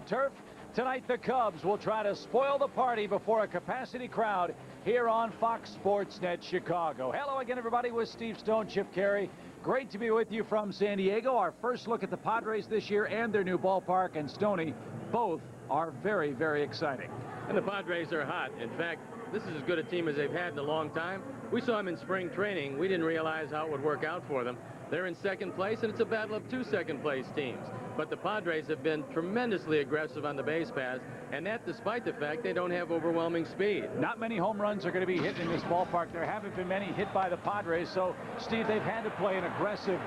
Turf. Tonight, the Cubs will try to spoil the party before a capacity crowd here on Fox Sports Net Chicago. Hello again, everybody, with Steve Stone, Chip Carey. Great to be with you from San Diego. Our first look at the Padres this year and their new ballpark. And Stoney, both are very, very exciting. And the Padres are hot. In fact, this is as good a team as they've had in a long time. We saw them in spring training. We didn't realize how it would work out for them. They're in second place, and it's a battle of two second-place teams. But the Padres have been tremendously aggressive on the base paths, and that despite the fact they don't have overwhelming speed. Not many home runs are going to be hit in this ballpark. There haven't been many hit by the Padres, so, Steve, they've had to play an aggressive,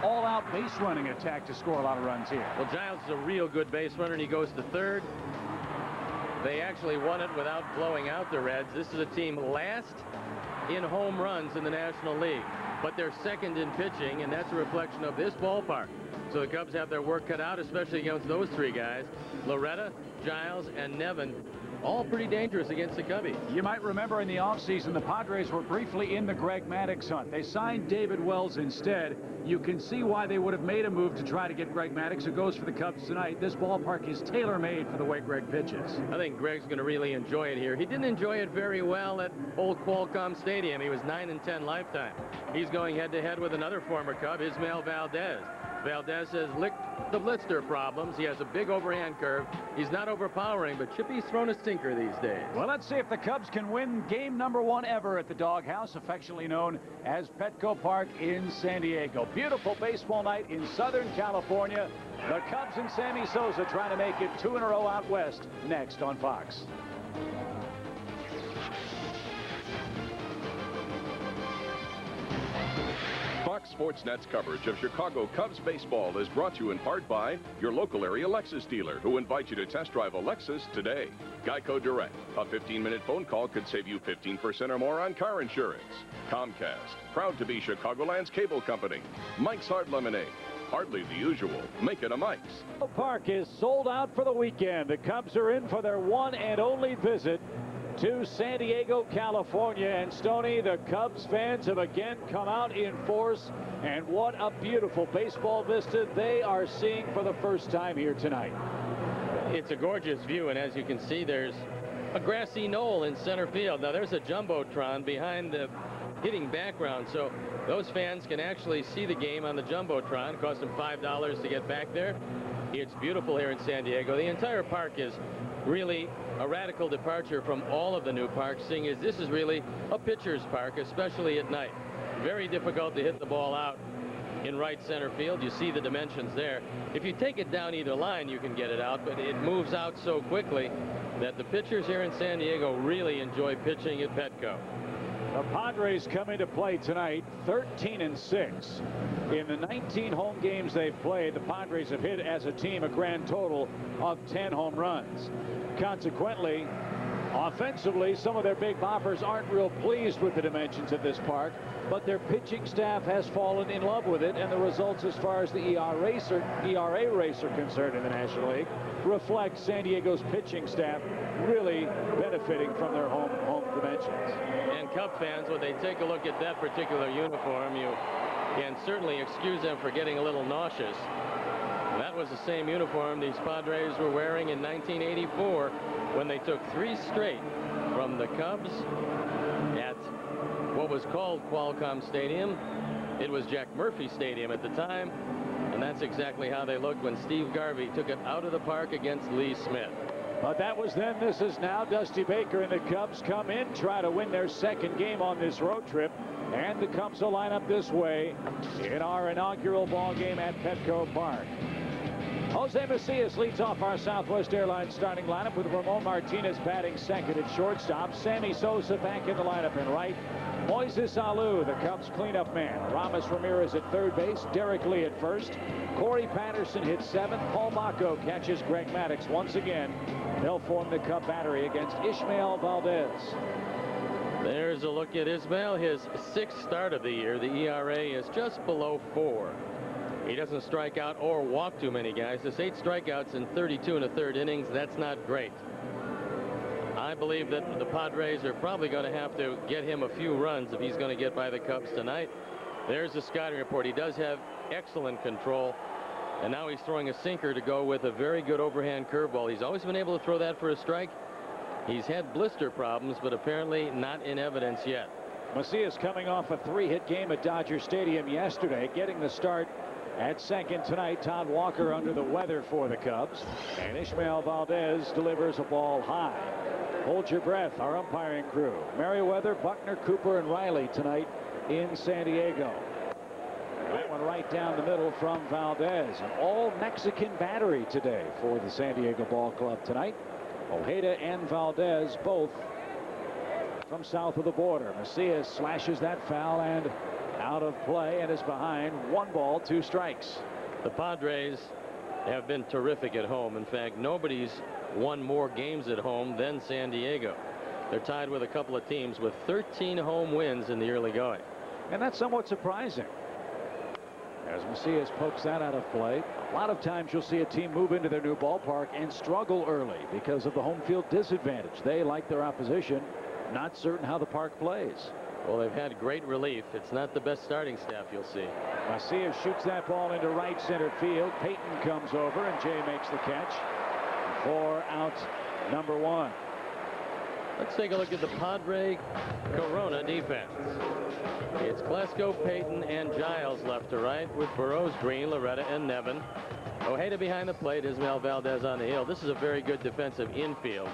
all-out base-running attack to score a lot of runs here. Well, Giles is a real good base runner, and he goes to third. They actually won it without blowing out the Reds. This is a team last in home runs in the National League, but they're second in pitching, and that's a reflection of this ballpark. So the Cubs have their work cut out, especially against those three guys, Loretta, Giles, and Nevin, all pretty dangerous against the Cubbies. You might remember in the offseason, the Padres were briefly in the Greg Maddux hunt. They signed David Wells instead. You can see why they would have made a move to try to get Greg Maddux, who goes for the Cubs tonight. This ballpark is tailor-made for the way Greg pitches. I think Greg's going to really enjoy it here. He didn't enjoy it very well at old Qualcomm Stadium. He was 9-10 lifetime. He's going head-to-head with another former Cub, Ismael Valdez. Valdez has licked the blister problems. He has a big overhand curve. He's not overpowering, but Chippy's thrown a stinker these days. Well, let's see if the Cubs can win game number 1 ever at the Doghouse, affectionately known as PetCo Park in San Diego. Beautiful baseball night in Southern California. The Cubs and Sammy Sosa trying to make it 2 in a row out west, next on Fox. Fox Sports Net's coverage of Chicago Cubs baseball is brought to you in part by your local area Lexus dealer, who invites you to test drive a Lexus today. Geico Direct. A 15-minute phone call could save you 15% or more on car insurance. Comcast. Proud to be Chicagoland's cable company. Mike's Hard Lemonade. Hardly the usual. Make it a Mike's. The park is sold out for the weekend. The Cubs are in for their one and only visit to San Diego, California. And Stoney, the Cubs fans have again come out in force, and what a beautiful baseball vista they are seeing for the first time here tonight. It's a gorgeous view, and as you can see, there's a grassy knoll in center field. Now there's a jumbotron behind the hitting background, so those fans can actually see the game on the jumbotron. It costs them $5 to get back there. It's beautiful here in San Diego. The entire park is really a radical departure from all of the new parks, seeing as this is really a pitcher's park, especially at night. Very difficult to hit the ball out in right center field. You see the dimensions there. If you take it down either line, you can get it out, but it moves out so quickly that the pitchers here in San Diego really enjoy pitching at PetCo. The Padres come into play tonight 13-6. In the 19 home games they've played, the Padres have hit as a team a grand total of 10 home runs. Consequently, offensively, some of their big boppers aren't real pleased with the dimensions of this park, but their pitching staff has fallen in love with it, and the results as far as the ERA race are concerned in the National League reflect San Diego's pitching staff really benefiting from their home dimensions. And Cub fans, when they take a look at that particular uniform, you can certainly excuse them for getting a little nauseous. That was the same uniform these Padres were wearing in 1984 when they took 3 straight from the Cubs at what was called Qualcomm Stadium. It was Jack Murphy Stadium at the time, and that's exactly how they looked when Steve Garvey took it out of the park against Lee Smith. But that was then, this is now. Dusty Baker and the Cubs come in, try to win their second game on this road trip, and the Cubs will line up this way in our inaugural ball game at PetCo Park. Jose Macias leads off our Southwest Airlines starting lineup with Ramon Martinez batting second at shortstop. Sammy Sosa back in the lineup in right. Moises Alou, the Cubs cleanup man. Ramos Ramirez at third base. Derek Lee at first. Corey Patterson hits seventh. Paul Bacco catches Greg Maddux once again. They'll form the Cub battery against Ismael Valdez. There's a look at Ismael, his 6th start of the year. The ERA is just below 4. He doesn't strike out or walk too many guys. This 8 strikeouts in 32 1/3 innings. That's not great. I believe that the Padres are probably going to have to get him a few runs if he's going to get by the Cubs tonight. There's the scouting report. He does have excellent control. And now he's throwing a sinker to go with a very good overhand curveball. He's always been able to throw that for a strike. He's had blister problems, but apparently not in evidence yet. Macias coming off a 3-hit game at Dodger Stadium yesterday, getting the start at second tonight. Todd Walker under the weather for the Cubs, and Ismael Valdez delivers a ball high. Hold your breath. Our umpiring crew: Merriweather, Buckner, Cooper, and Riley tonight in San Diego. That one right down the middle from Valdez. An all-Mexican battery today for the San Diego Ball Club tonight. Ojeda and Valdez both from south of the border. Macias slashes that foul and out of play and is behind. 1 ball, 2 strikes. The Padres have been terrific at home. In fact, nobody's won more games at home than San Diego. They're tied with a couple of teams with 13 home wins in the early going. And that's somewhat surprising, as Macias pokes that out of play. A lot of times you'll see a team move into their new ballpark and struggle early because of the home field disadvantage. They, like their opposition, not certain how the park plays. Well, they've had great relief. It's not the best starting staff you'll see. Macias shoots that ball into right center field. Payton comes over and Jay makes the catch for out number 1. Let's take a look at the Padre Corona defense. It's Klesko, Payton, and Giles left to right, with Burrows, Green, Loretta, and Nevin. Ojeda behind the plate, Ismael Valdez on the hill. This is a very good defensive infield.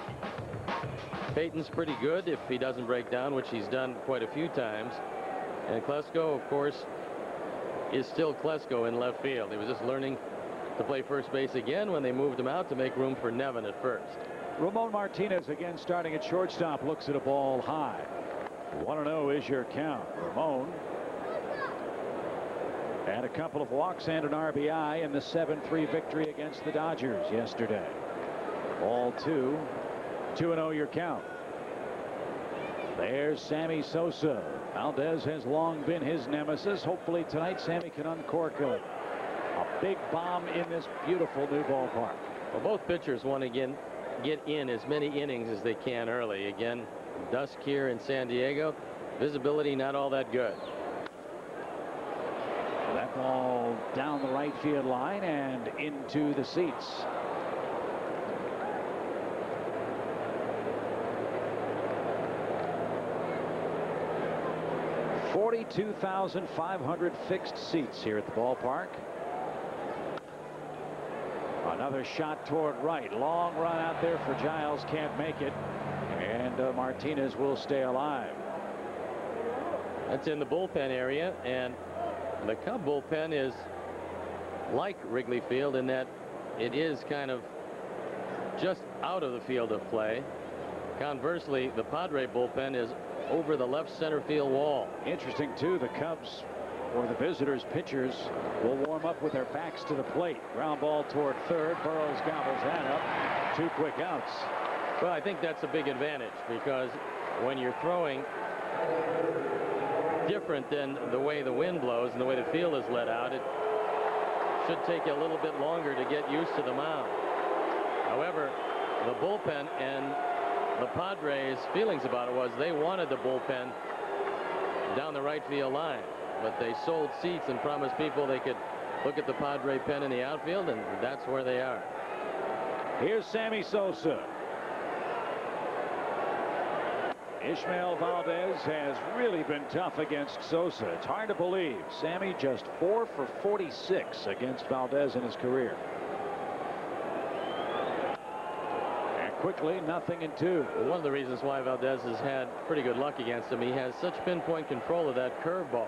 Payton's pretty good if he doesn't break down, which he's done quite a few times. And Klesko, of course, is still Klesko in left field. He was just learning to play first base again when they moved him out to make room for Nevin at first. Ramon Martinez again starting at shortstop, looks at a ball high. 1-0 is your count. Ramon had a couple of walks and an RBI in the 7-3 victory against the Dodgers yesterday. Ball 2. 2-0 your count. There's Sammy Sosa. Valdez has long been his nemesis. Hopefully tonight Sammy can uncork a big bomb in this beautiful new ballpark. Well, both pitchers want to get in as many innings as they can early. Again, dusk here in San Diego. Visibility not all that good. That ball down the right field line and into the seats. $42,500 fixed seats here at the ballpark. Another shot toward right. Long run out there for Giles. Can't make it. And Martinez will stay alive. That's in the bullpen area. And the Cub bullpen is like Wrigley Field in that it is kind of just out of the field of play. Conversely, the Padre bullpen is over the left center field wall. Interesting, too. The Cubs, or the visitors' pitchers, will warm up with their backs to the plate. Ground ball toward third. Burrows gobbles that up. 2 quick outs. Well, I think that's a big advantage, because when you're throwing different than the way the wind blows and the way the field is let out, it should take you a little bit longer to get used to the mound. However, the bullpen and the Padres' feelings about it was they wanted the bullpen down the right field line, but they sold seats and promised people they could look at the Padre pen in the outfield, and that's where they are. Here's Sammy Sosa. Ismael Valdez has really been tough against Sosa. It's hard to believe. Sammy just 4 for 46 against Valdez in his career. And quickly, 0-2. One of the reasons why Valdez has had pretty good luck against him, he has such pinpoint control of that curveball.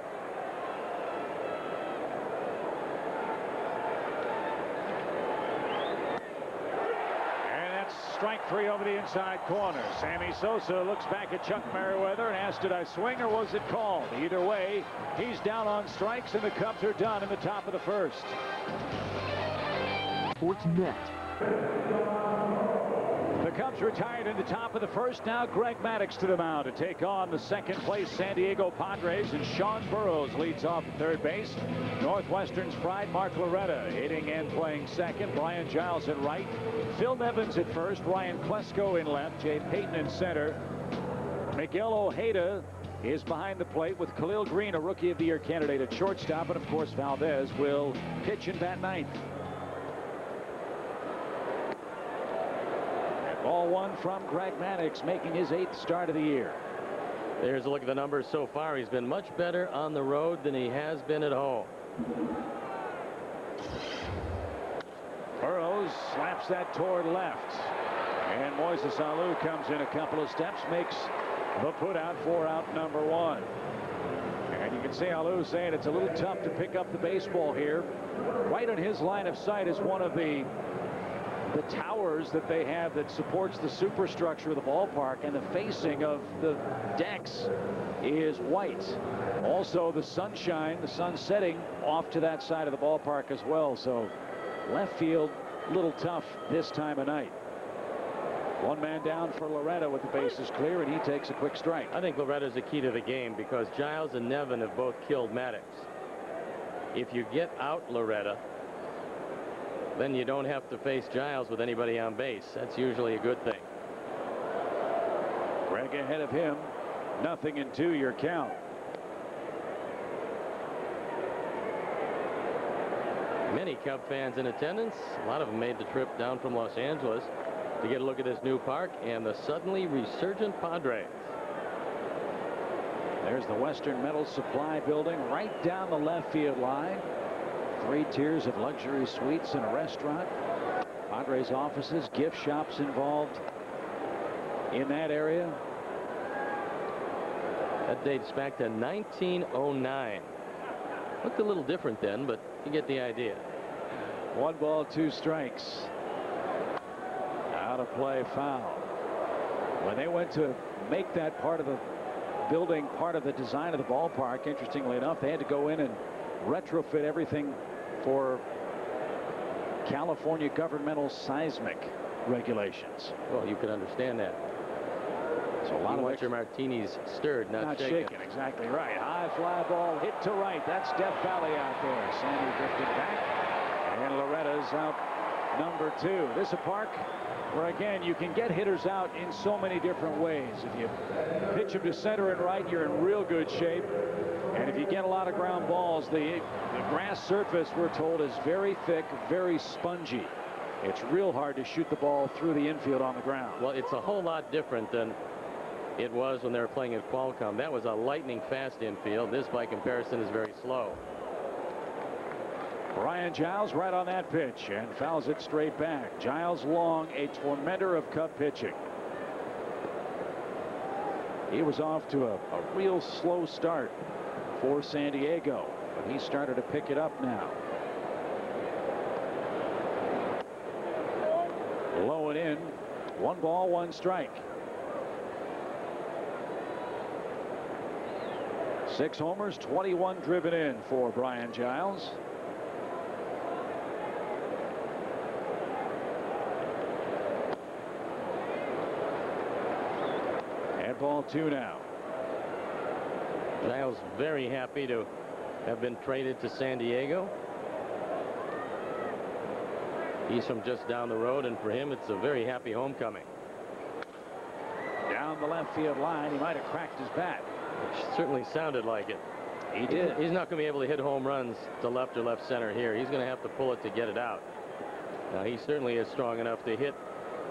Strike 3 over the inside corner. Sammy Sosa looks back at Chuck Merriweather and asks, did I swing or was it called? Either way, he's down on strikes and the Cubs are done in the top of the first. Sportsnet. The Cubs retired in the top of the first. Now Greg Maddux to the mound to take on the second place San Diego Padres, and Sean Burrows leads off at third base. Northwestern's pride, Mark Loretta, hitting and playing second. Brian Giles at right. Phil Nevins at first. Ryan Klesko in left. Jay Payton in center. Miguel Ojeda is behind the plate with Khalil Green, a Rookie of the Year candidate, at shortstop. And of course, Valdez will pitch and bat ninth. Ball one from Greg Maddux, making his 8th start of the year. There's a look at the numbers so far. He's been much better on the road than he has been at home. Burrows slaps that toward left. And Moises Alou comes in a couple of steps, makes the put out for out number 1. And you can see Alou saying it's a little tough to pick up the baseball here. Right on his line of sight is one of the towers that they have that supports the superstructure of the ballpark, and the facing of the decks is white. Also, the sunshine, the sun setting off to that side of the ballpark as well. So left field, a little tough this time of night. One man down for Loretta with the bases clear, and he takes a quick strike. I think Loretta's the key to the game because Giles and Nevin have both killed Maddux. If you get out Loretta, then you don't have to face Giles with anybody on base. That's usually a good thing. Greg ahead of him. 0-2 your count. Many Cub fans in attendance. A lot of them made the trip down from Los Angeles to get a look at this new park and the suddenly resurgent Padres. There's the Western Metal Supply building right down the left field line. 3 tiers of luxury suites and a restaurant. Padres offices, gift shops involved in that area. That dates back to 1909. Looked a little different then, but you get the idea. 1 ball, 2 strikes. Out of play, foul. When they went to make that part of the building part of the design of the ballpark, interestingly enough, they had to go in and retrofit everything for California governmental seismic regulations. Well, you can understand that. So a lot you of want your martinis stirred, not shaken. Exactly right. High fly ball hit to right. That's Death Valley out there. Sandy drifting back, and Loretta's out number 2. This is a park where, again, you can get hitters out in so many different ways. If you pitch them to center and right, you're in real good shape. And if you get a lot of ground balls, the grass surface, we're told, is very thick, very spongy. It's real hard to shoot the ball through the infield on the ground. Well, it's a whole lot different than it was when they were playing at Qualcomm. That was a lightning fast infield. This, by comparison, is very slow. Brian Giles right on that pitch and fouls it straight back. Giles long, a tormentor of Cub pitching. He was off to a real slow start for San Diego, but he started to pick it up now. Low and in. 1 ball, 1 strike. 6 homers, 21 driven in for Brian Giles. And ball 2 now. Giles very happy to have been traded to San Diego. He's from just down the road, and for him, it's a very happy homecoming. Down the left field line, he might have cracked his bat. It certainly sounded like it. He did. He's not going to be able to hit home runs to left or left center here. He's going to have to pull it to get it out. Now, he certainly is strong enough to hit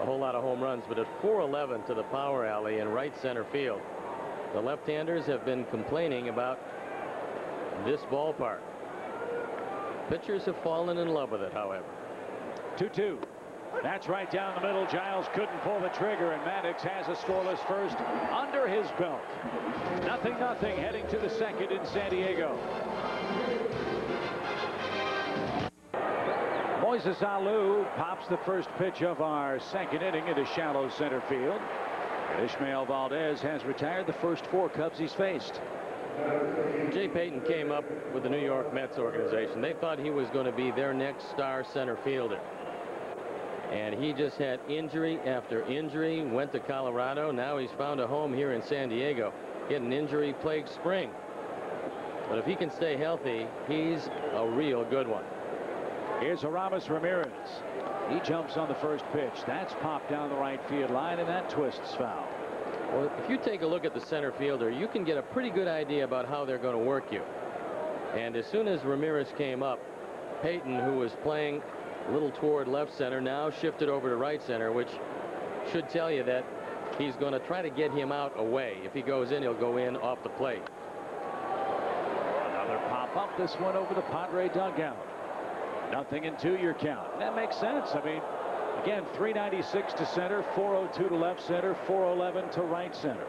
a whole lot of home runs, but at 411 to the power alley in right center field, the left-handers have been complaining about this ballpark. Pitchers have fallen in love with it, however. 2-2. That's right down the middle. Giles couldn't pull the trigger, and Maddux has a scoreless first under his belt. 0-0 heading to the second in San Diego. Moises Alou pops the first pitch of our second inning into shallow center field. And Ismael Valdez has retired the first 4 Cubs he's faced. Jay Payton came up with the New York Mets organization. They thought he was going to be their next star center fielder. And he just had injury after injury, went to Colorado. Now he's found a home here in San Diego. He had an injury-plagued spring. But if he can stay healthy, he's a real good one. Here's Aramis Ramirez. He jumps on the first pitch. That's popped down the right field line, and that twists foul. Well, if you take a look at the center fielder, you can get a pretty good idea about how they're going to work you. And as soon as Ramirez came up, Payton, who was playing a little toward left center, now shifted over to right center, which should tell you that he's going to try to get him out away. If he goes in, he'll go in off the plate. Another pop up, this one over the Padre dugout. 0-2 your count. That makes sense. I mean, again, 396 to center, 402 to left center, 411 to right center.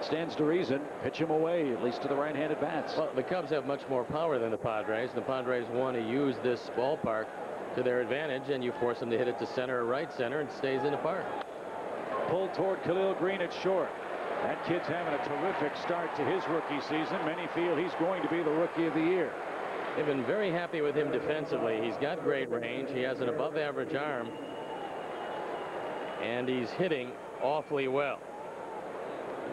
Stands to reason. Pitch him away, at least to the right-handed bats. Well, the Cubs have much more power than the Padres. The Padres want to use this ballpark to their advantage, and you force them to hit it to center or right center, and it stays in the park. Pulled toward Khalil Green at short. That kid's having a terrific start to his rookie season. Many feel he's going to be the rookie of the year. They've been very happy with him defensively. He's got great range. He has an above-average arm, and he's hitting awfully well.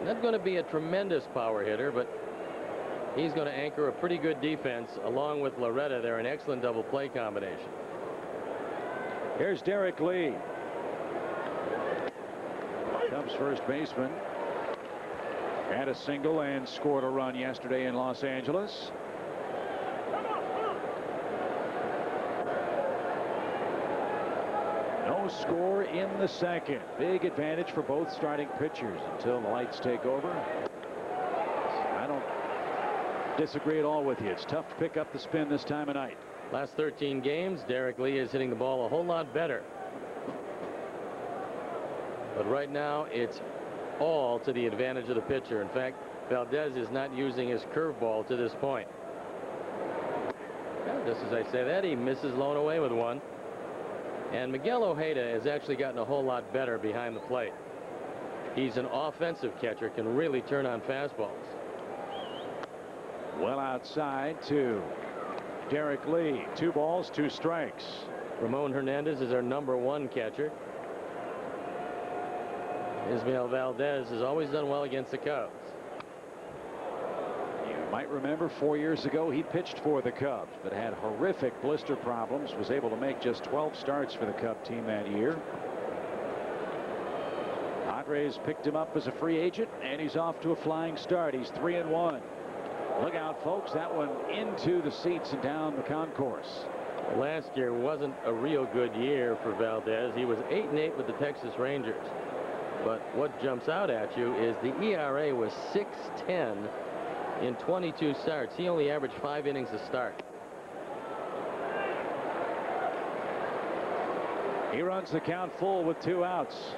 Not going to be a tremendous power hitter, but he's going to anchor a pretty good defense along with Loretta. They're an excellent double play combination. Here's Derek Lee. Cubs first baseman had a single and scored a run yesterday in Los Angeles. No score in the second. Big advantage for both starting pitchers until the lights take over. I don't disagree at all with you. It's tough to pick up the spin this time of night. Last 13 games, Derek Lee is hitting the ball a whole lot better. But right now, it's all to the advantage of the pitcher. In fact, Valdez is not using his curveball to this point. Well, just as I say that, he misses Lone away with one. And Miguel Ojeda has actually gotten a whole lot better behind the plate. He's an offensive catcher, can really turn on fastballs. Well outside to Derek Lee. 2 balls, 2 strikes. Ramon Hernandez is our #1 catcher. Ismael Valdez has always done well against the Cubs. You might remember 4 years ago he pitched for the Cubs, but had horrific blister problems. Was able to make just 12 starts for the Cub team that year. Padres picked him up as a free agent, and he's off to a flying start. He's 3-1. Look out, folks. That one into the seats and down the concourse. Last year wasn't a real good year for Valdez. He was 8-8 with the Texas Rangers. But what jumps out at you is the ERA was 6.10 in 22 starts. He only averaged 5 innings a start. He runs the count full with 2 outs.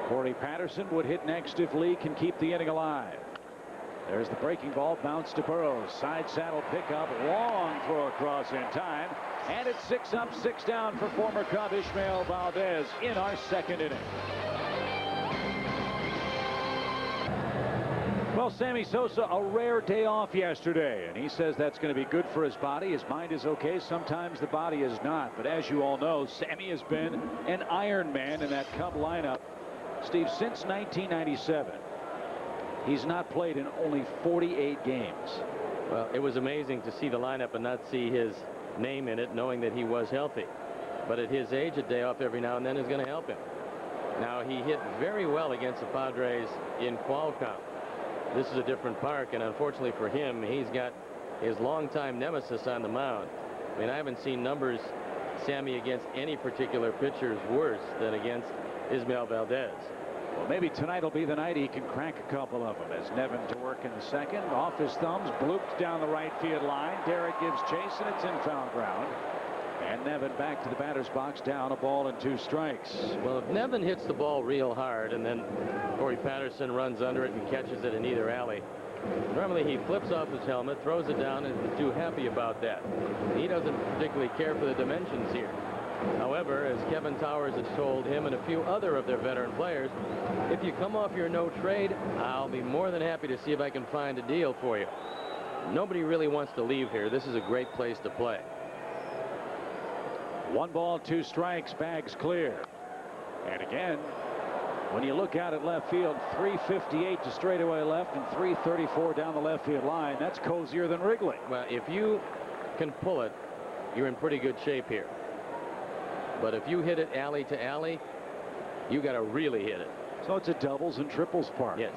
Corey Patterson would hit next if Lee can keep the inning alive. There's the breaking ball, bounce to Burrows. Side saddle pickup, long throw across in time. And it's 6 up, 6 down for former Cub Ismael Valdez in our second inning. Well, Sammy Sosa, a rare day off yesterday, and he says that's going to be good for his body. His mind is okay. Sometimes the body is not. But as you all know, Sammy has been an Iron Man in that Cub lineup, Steve, since 1997. He's not played in only 48 games. Well, it was amazing to see the lineup and not see his name in it, knowing that he was healthy. But at his age, a day off every now and then is going to help him. Now, he hit very well against the Padres in Qualcomm. This is a different park, and unfortunately for him, he's got his longtime nemesis on the mound. I mean, I haven't seen numbers, Sammy, against any particular pitchers worse than against Ismael Valdez. Well, maybe tonight will be the night he can crack a couple of them. As Nevin to work in the second, off his thumbs, blooped down the right field line. Derek gives chase, and it's in foul ground. And Nevin back to the batter's box, down a ball and 2 strikes. Well, if Nevin hits the ball real hard and then Corey Patterson runs under it and catches it in either alley, normally he flips off his helmet, throws it down, and is too happy about that. He doesn't particularly care for the dimensions here. However, as Kevin Towers has told him and a few other of their veteran players, if you come off your no trade, I'll be more than happy to see if I can find a deal for you. Nobody really wants to leave here. This is a great place to play. 1 ball, 2 strikes, bags clear. And again, when you look out at left field, 358 to straightaway left and 334 down the left field line. That's cozier than Wrigley. Well, if you can pull it, you're in pretty good shape here. But if you hit it alley to alley, you got to really hit it. So it's a doubles and triples park. Yes.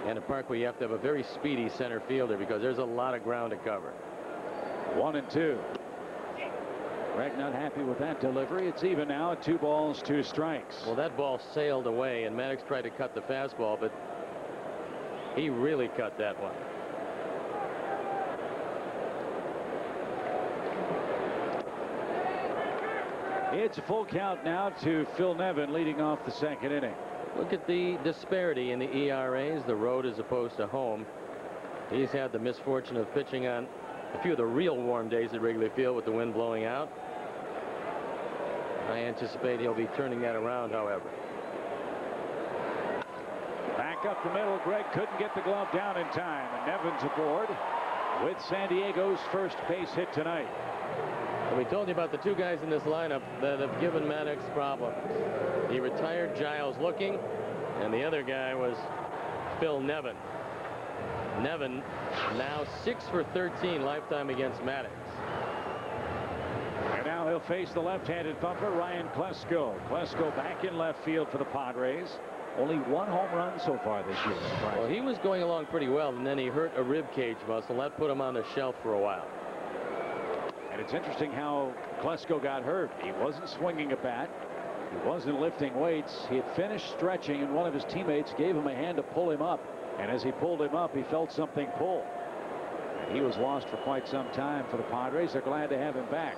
And a park where you have to have a very speedy center fielder because there's a lot of ground to cover. 1-2. Greg not happy with that delivery. It's even now at 2 balls, 2 strikes. Well, that ball sailed away, and Maddux tried to cut the fastball, but he really cut that one. It's a full count now to Phil Nevin leading off the 2nd inning. Look at the disparity in the ERAs, the road as opposed to home. He's had the misfortune of pitching on a few of the real warm days at Wrigley Field with the wind blowing out. I anticipate he'll be turning that around, however. Back up the middle. Greg couldn't get the glove down in time, and Nevin's aboard with San Diego's first base hit tonight. And we told you about the 2 guys in this lineup that have given Maddux problems. He retired Giles Looking, and the other guy was Phil Nevin. Nevin now 6 for 13 lifetime against Maddux. And now he'll face the left-handed bumper, Ryan Klesko. Klesko back in left field for the Padres. Only 1 home run so far this year. Well, he was going along pretty well, and then he hurt a rib cage muscle. That put him on the shelf for a while. And it's interesting how Klesko got hurt. He wasn't swinging a bat. He wasn't lifting weights. He had finished stretching, and one of his teammates gave him a hand to pull him up. And as he pulled him up, he felt something pull. And he was lost for quite some time for the Padres. They're glad to have him back.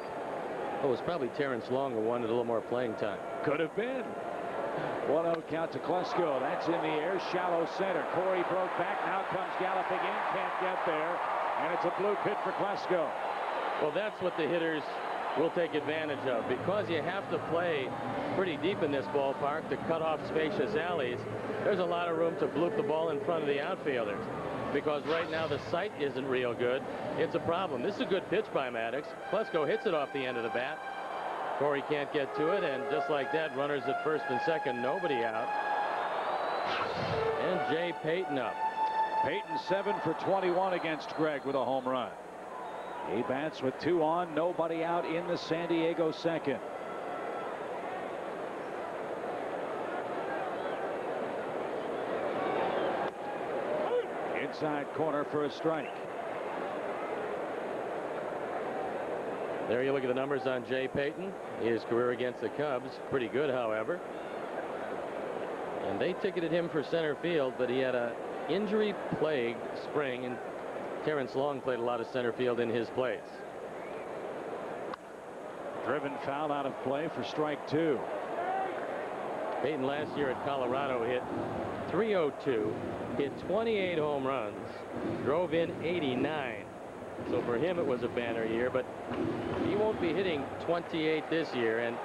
Oh, it was probably Terrence Long who wanted a little more playing time. Could have been. 1-0 count to Klesko. That's in the air. Shallow center. Corey broke back. Now comes galloping in. Can't get there. And it's a blue pit for Klesko. Well, that's what the hitters will take advantage of, because you have to play pretty deep in this ballpark to cut off spacious alleys. There's a lot of room to bloop the ball in front of the outfielders, because right now the sight isn't real good. It's a problem. This is a good pitch by Maddux. Klesko hits it off the end of the bat. Corey can't get to it, and just like that, runners at first and second, nobody out. And Jay Payton up. Payton 7 for 21 against Greg with a home run. He bats with 2 on, nobody out in the San Diego 2nd. Inside corner for a strike. There you look at the numbers on Jay Payton. His career against the Cubs, pretty good, however. And they ticketed him for center field, but he had a injury-plagued spring, and Terrence Long played a lot of center field in his place. Driven foul out of play for strike 2. Payton last year at Colorado hit .302, hit 28 home runs, drove in 89. So for him it was a banner year, but he won't be hitting 28 this year, and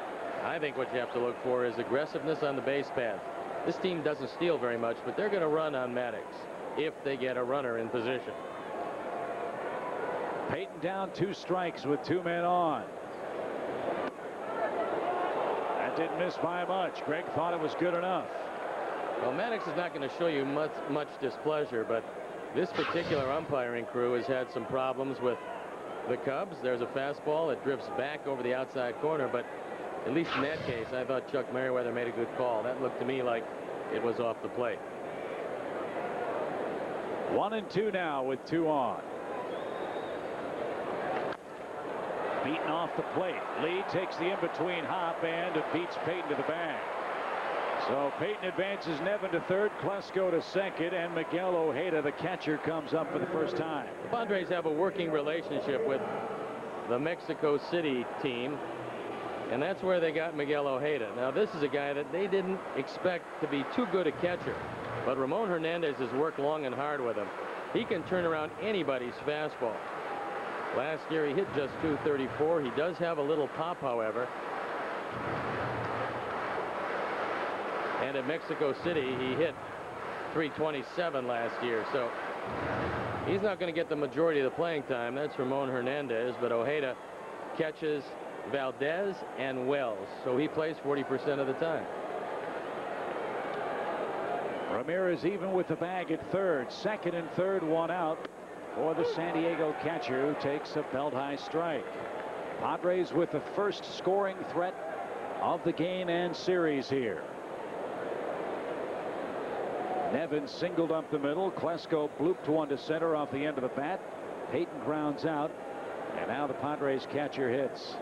I think what you have to look for is aggressiveness on the base paths. This team doesn't steal very much, but they're going to run on Maddux if they get a runner in position. Payton down 2 strikes with 2 men on. That didn't miss by much. Greg thought it was good enough. Well, Maddux is not going to show you much displeasure, but this particular umpiring crew has had some problems with the Cubs. There's a fastball that drifts back over the outside corner, but at least in that case, I thought Chuck Merriweather made a good call. That looked to me like it was off the plate. 1-2 now with 2 on. Beaten off the plate. Lee takes the in-between hop and beats Payton to the bag. So Payton advances Nevin to third, Klesko to second, and Miguel Ojeda, the catcher, comes up for the first time. The Padres have a working relationship with the Mexico City team, and that's where they got Miguel Ojeda. Now, this is a guy that they didn't expect to be too good a catcher, but Ramon Hernandez has worked long and hard with him. He can turn around anybody's fastball. Last year he hit just .234. He does have a little pop, however. And at Mexico City he hit .327 last year, so he's not going to get the majority of the playing time. That's Ramon Hernandez, but Ojeda catches Valdez and Wells, so he plays 40% of the time. Ramirez even with the bag at third. Second and third, 1 out for the San Diego catcher, who takes a belt-high strike. Padres with the first scoring threat of the game and series here. Nevin singled up the middle. Klesko blooped 1 to center off the end of the bat. Payton grounds out, and now the Padres catcher hits.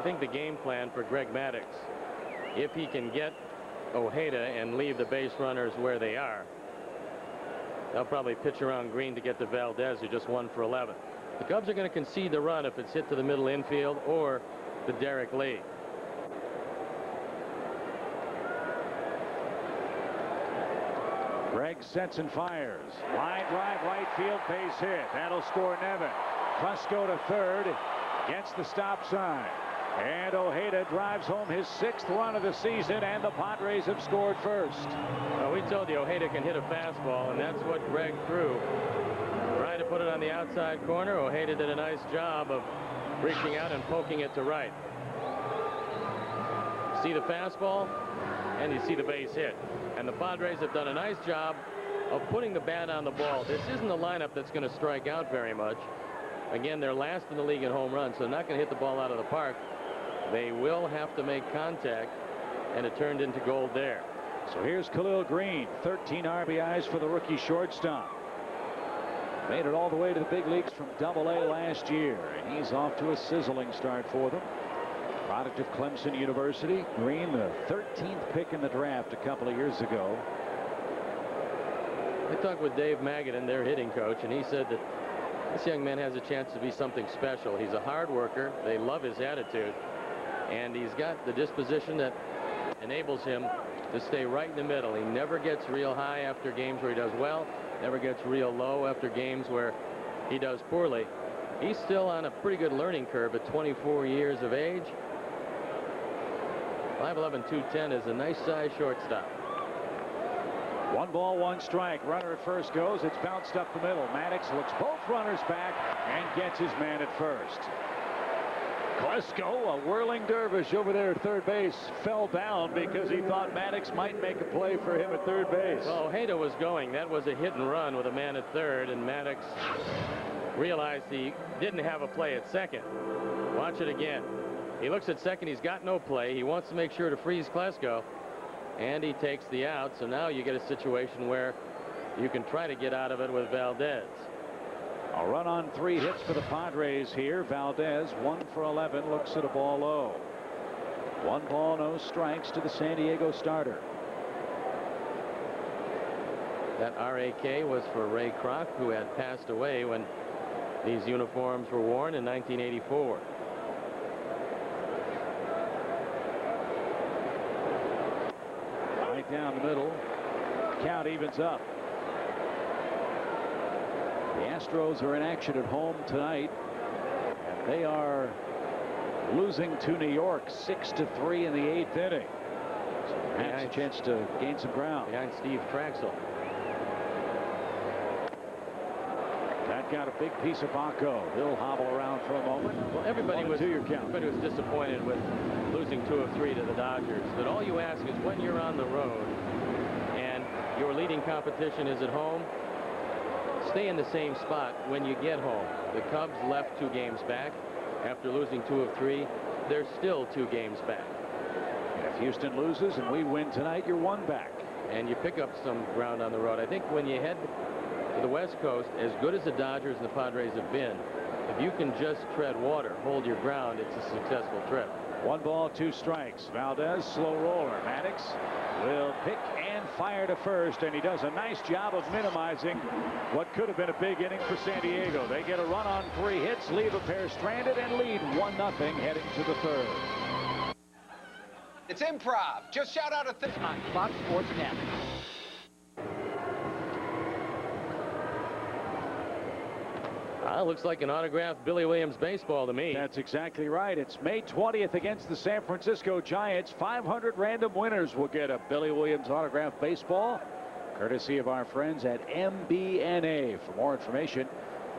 think the game plan for Greg Maddux, if he can get Ojeda and leave the base runners where they are, they'll probably pitch around Green to get to Valdez, who just 1 for 11. The Cubs are going to concede the run if it's hit to the middle infield or to Derek Lee. Greg sets and fires. Line drive, right field, base hit. That'll score Nevin. Fusco to third. Gets the stop sign. And Ojeda drives home his 6th run of the season, and the Padres have scored first. Well, we told you Ojeda can hit a fastball, and that's what Greg threw. Trying to put it on the outside corner. Ojeda did a nice job of reaching out and poking it to right. See the fastball, and you see the base hit. And the Padres have done a nice job of putting the bat on the ball. This isn't a lineup that's going to strike out very much. Again, they're last in the league in home runs, so they're not going to hit the ball out of the park. They will have to make contact, and it turned into gold there. So here's Khalil Green, 13 RBIs for the rookie shortstop. Made it all the way to the big leagues from Double-A last year, and he's off to a sizzling start for them. Product of Clemson University. Green, the 13th pick in the draft a couple of years ago. I talked with Dave Magadan, their hitting coach, and he said that this young man has a chance to be something special. He's a hard worker. They love his attitude, and he's got the disposition that enables him to stay right in the middle. He never gets real high after games where he does well, never gets real low after games where he does poorly. He's still on a pretty good learning curve at 24 years of age. 5'11", 210 is a nice size shortstop. 1 ball, 1 strike. Runner at first goes. It's bounced up the middle. Maddux looks both runners back and gets his man at first. Klesko, a whirling dervish over there at third base, fell down because he thought Maddux might make a play for him at third base. Well, Ojeda was going. That was a hit and run with a man at third, and Maddux realized he didn't have a play at second. Watch it again. He looks at second. He's got no play. He wants to make sure to freeze Klesko, and he takes the out. So now you get a situation where you can try to get out of it with Valdez. A run on 3 hits for the Padres here. Valdez 1 for 11, looks at a ball low. 1 ball, no strikes to the San Diego starter. That RAK was for Ray Kroc, who had passed away when these uniforms were worn in 1984. Right down the middle. Count evens up. The Astros are in action at home tonight, and they are losing to New York 6-3 in the 8th inning. So has a chance to gain some ground. Behind Steve Traxel. That got a big piece of Baco. He'll hobble around for a moment. Well, everybody was everybody was disappointed with losing 2 of 3 to the Dodgers. But all you ask is when you're on the road and your leading competition is at home, stay in the same spot when you get home. The Cubs left 2 games back. After losing 2 of 3, they're still 2 games back. If Houston loses and we win tonight, you're 1 back. And you pick up some ground on the road. I think when you head to the West Coast, as good as the Dodgers and the Padres have been, if you can just tread water, hold your ground, it's a successful trip. 1 ball, 2 strikes. Valdez, slow roller. Maddux will pick and fire to first, and he does a nice job of minimizing what could have been a big inning for San Diego. They get a run on 3 hits, leave a pair stranded, and lead 1-0 heading to the 3rd. It's improv. Just shout out a thing on Fox Sports Net. Looks like an autographed Billy Williams baseball to me. That's exactly right. It's May 20th against the San Francisco Giants. 500 random winners will get a Billy Williams autographed baseball, courtesy of our friends at MBNA. For more information,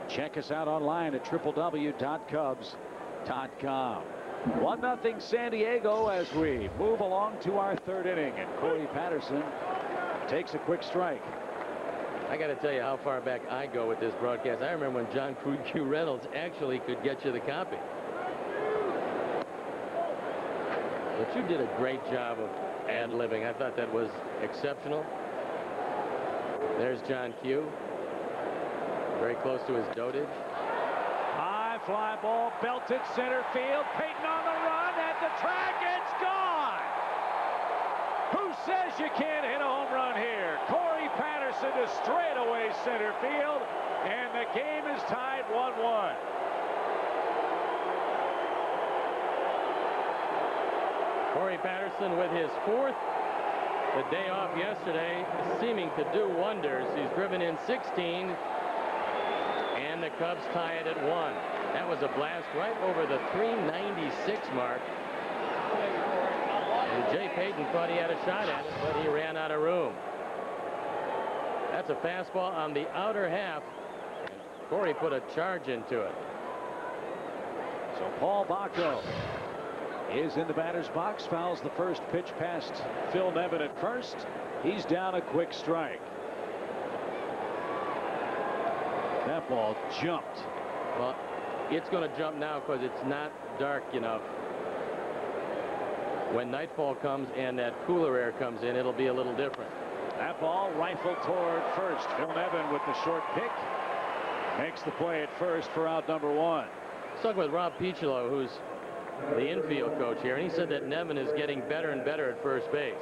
check us out online at www.cubs.com. 1-0 San Diego as we move along to our 3rd inning, and Corey Patterson takes a quick strike. I got to tell you how far back I go with this broadcast. I remember when John Q. Reynolds actually could get you the copy. But you did a great job of ad-libbing. I thought that was exceptional. There's John Q. Very close to his dotage. High fly ball belted center field. Payton on the run. one at the track. It's gone. Who says you can't hit a home run here? Corey Patterson to straightaway center field, and the game is tied 1-1. Corey Patterson with his 4th. The day off yesterday, seeming to do wonders. He's driven in 16, and the Cubs tie it at 1. That was a blast right over the 396 mark. And Jay Payton thought he had a shot at it, but he ran out of room. That's a fastball on the outer half. Corey put a charge into it. So Paul Bacco is in the batter's box, fouls the first pitch past Phil Nevin at first. He's down a quick strike. That ball jumped. Well, it's going to jump now because it's not dark enough. When nightfall comes and that cooler air comes in, it'll be a little different. That ball rifled toward first. Phil Nevin with the short pick makes the play at first for out number 1. Stuck with Rob Piccolo, who's the infield coach here, and he said that Nevin is getting better and better at first base.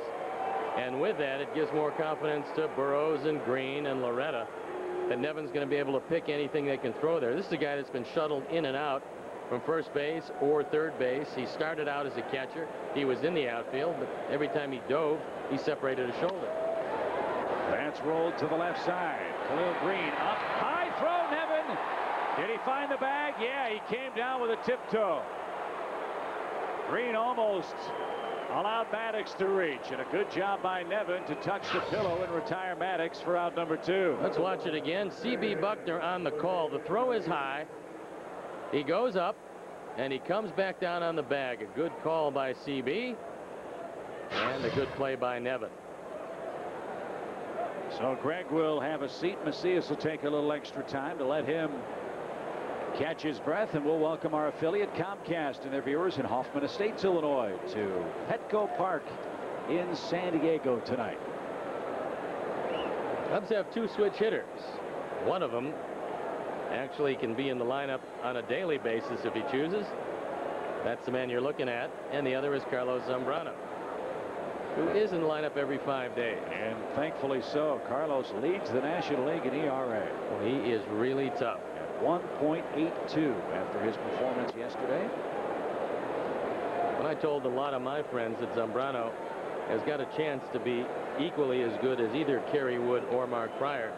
And with that, it gives more confidence to Burroughs and Green and Loretta that Nevin's going to be able to pick anything they can throw there. This is a guy that's been shuttled in and out from first base or third base. He started out as a catcher. He was in the outfield, but every time he dove, he separated his shoulder. That's rolled to the left side. Khalil Green up high throw. Nevin, did he find the bag? Yeah, he came down with a tiptoe. Green almost allowed Maddux to reach, and a good job by Nevin to touch the pillow and retire Maddux for out number 2. Let's watch it again. C.B. Buckner on the call. The throw is high. He goes up, and he comes back down on the bag. A good call by C.B. and a good play by Nevin. So Greg will have a seat. Macias will take a little extra time to let him catch his breath, and we'll welcome our affiliate Comcast and their viewers in Hoffman Estates, Illinois, to PetCo Park in San Diego tonight. Cubs have 2 switch hitters. One of them actually can be in the lineup on a daily basis if he chooses. That's the man you're looking at, and the other is Carlos Zambrano, who is in the lineup every 5 days. And thankfully so. Carlos leads the National League in ERA. Well, he is really tough. 1.82 after his performance yesterday. When I told a lot of my friends that Zambrano has got a chance to be equally as good as either Kerry Wood or Mark Pryor,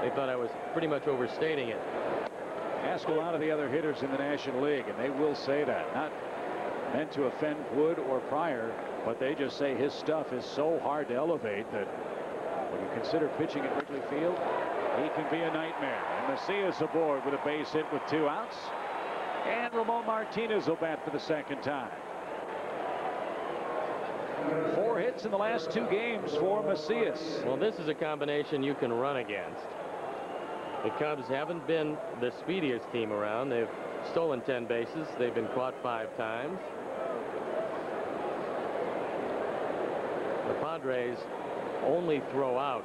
they thought I was pretty much overstating it. Ask a lot of the other hitters in the National League, and they will say that. Not meant to offend Wood or Pryor, but they just say his stuff is so hard to elevate that when you consider pitching at Wrigley Field, he can be a nightmare. And Macias aboard with a base hit with 2 outs. And Ramon Martinez will bat for the second time. 4 hits in the last 2 games for Macias. Well, this is a combination you can run against. The Cubs haven't been the speediest team around. They've stolen 10 bases. They've been caught 5 times. The Padres only throw out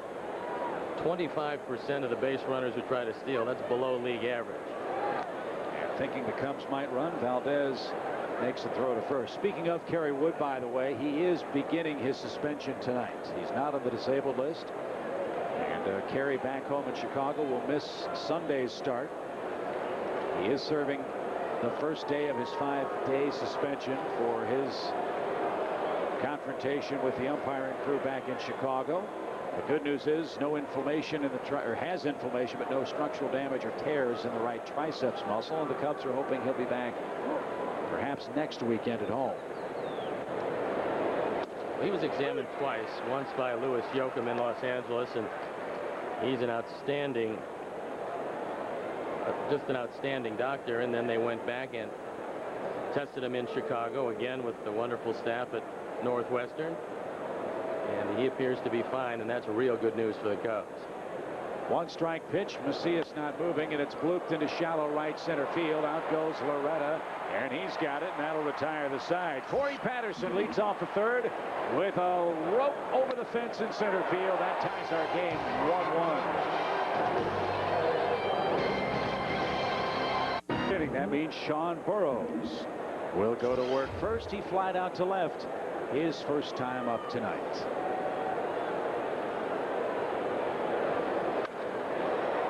25% of the base runners who try to steal. That's below league average. And thinking the Cubs might run, Valdez makes the throw to first. Speaking of Kerry Wood, by the way, he is beginning his suspension tonight. He's not on the disabled list. And Kerry back home in Chicago will miss Sunday's start. He is serving the first day of his 5-day suspension for his confrontation with the umpiring crew back in Chicago. The good news is no inflammation in the or has inflammation, but no structural damage or tears in the right triceps muscle. And the Cubs are hoping he'll be back perhaps next weekend at home. He was examined twice, once by Louis Yoakum in Los Angeles, and he's an outstanding, just an outstanding doctor. And then they went back and tested him in Chicago again with the wonderful staff at Northwestern. And he appears to be fine, and that's real good news for the Cubs. 1-strike pitch. Macias not moving, and it's blooped into shallow right center field. Out goes Loretta, and he's got it, and that'll retire the side. Corey Patterson leads off the third with a rope over the fence in center field. That ties our game 1-1. That means Sean Burroughs will go to work first. He flied out to left. His first time up tonight.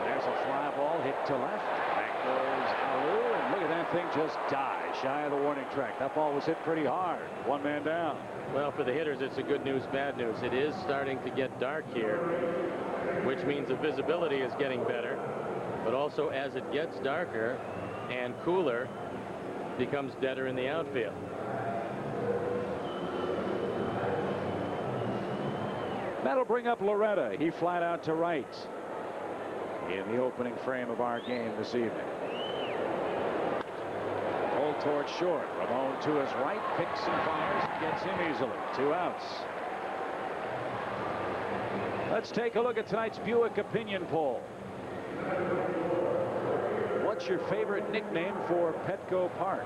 There's a fly ball hit to left. Back goes Alou, and look at that thing just die shy of the warning track. That ball was hit pretty hard. One man down. Well, for the hitters, it's a good news, bad news. It is starting to get dark here, which means the visibility is getting better. But also, as it gets darker and cooler, becomes deader in the outfield. That'll bring up Loretta. He flat out to right in the opening frame of our game this evening. Pulled towards short. Ramon to his right, picks and fires, gets him easily. 2 outs. Let's take a look at tonight's Buick opinion poll. What's your favorite nickname for PetCo Park?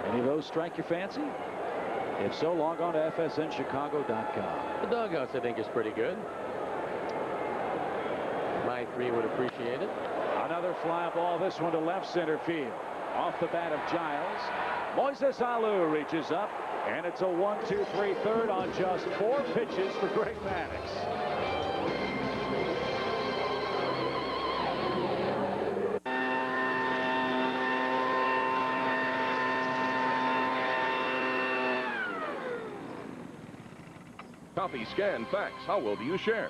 Any of those strike your fancy? If so, log on to fsnchicago.com. The doghouse, I think, is pretty good. My 3 would appreciate it. Another fly ball, this one to left center field. Off the bat of Giles. Moises Alou reaches up, and it's a 1-2-3 third on just 4 pitches for Greg Maddux. Copy, scan, fax. How well do you share?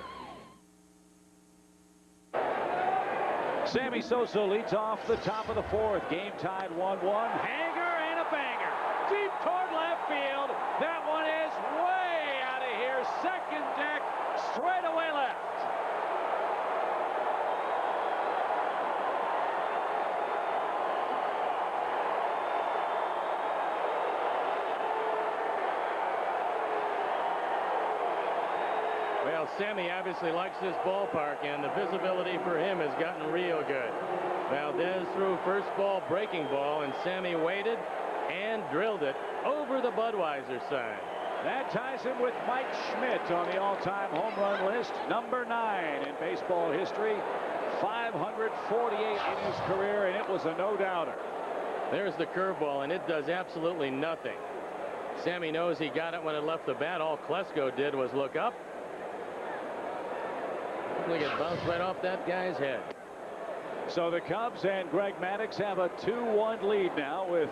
Sammy Sosa leads off the top of the 4th. Game tied 1-1. Hanger and a banger. Deep toward left field. That one is way out of here. Second deck, straight away left. Well, Sammy obviously likes this ballpark, and the visibility for him has gotten real good. Valdez threw first ball, breaking ball, and Sammy waited and drilled it over the Budweiser sign. That ties him with Mike Schmidt on the all-time home run list, number 9 in baseball history. 548 in his career, and it was a no-doubter. There's the curveball, and it does absolutely nothing. Sammy knows he got it when it left the bat. All Klesko did was look up. Look, it bounced right off that guy's head. So the Cubs and Greg Maddux have a 2-1 lead now with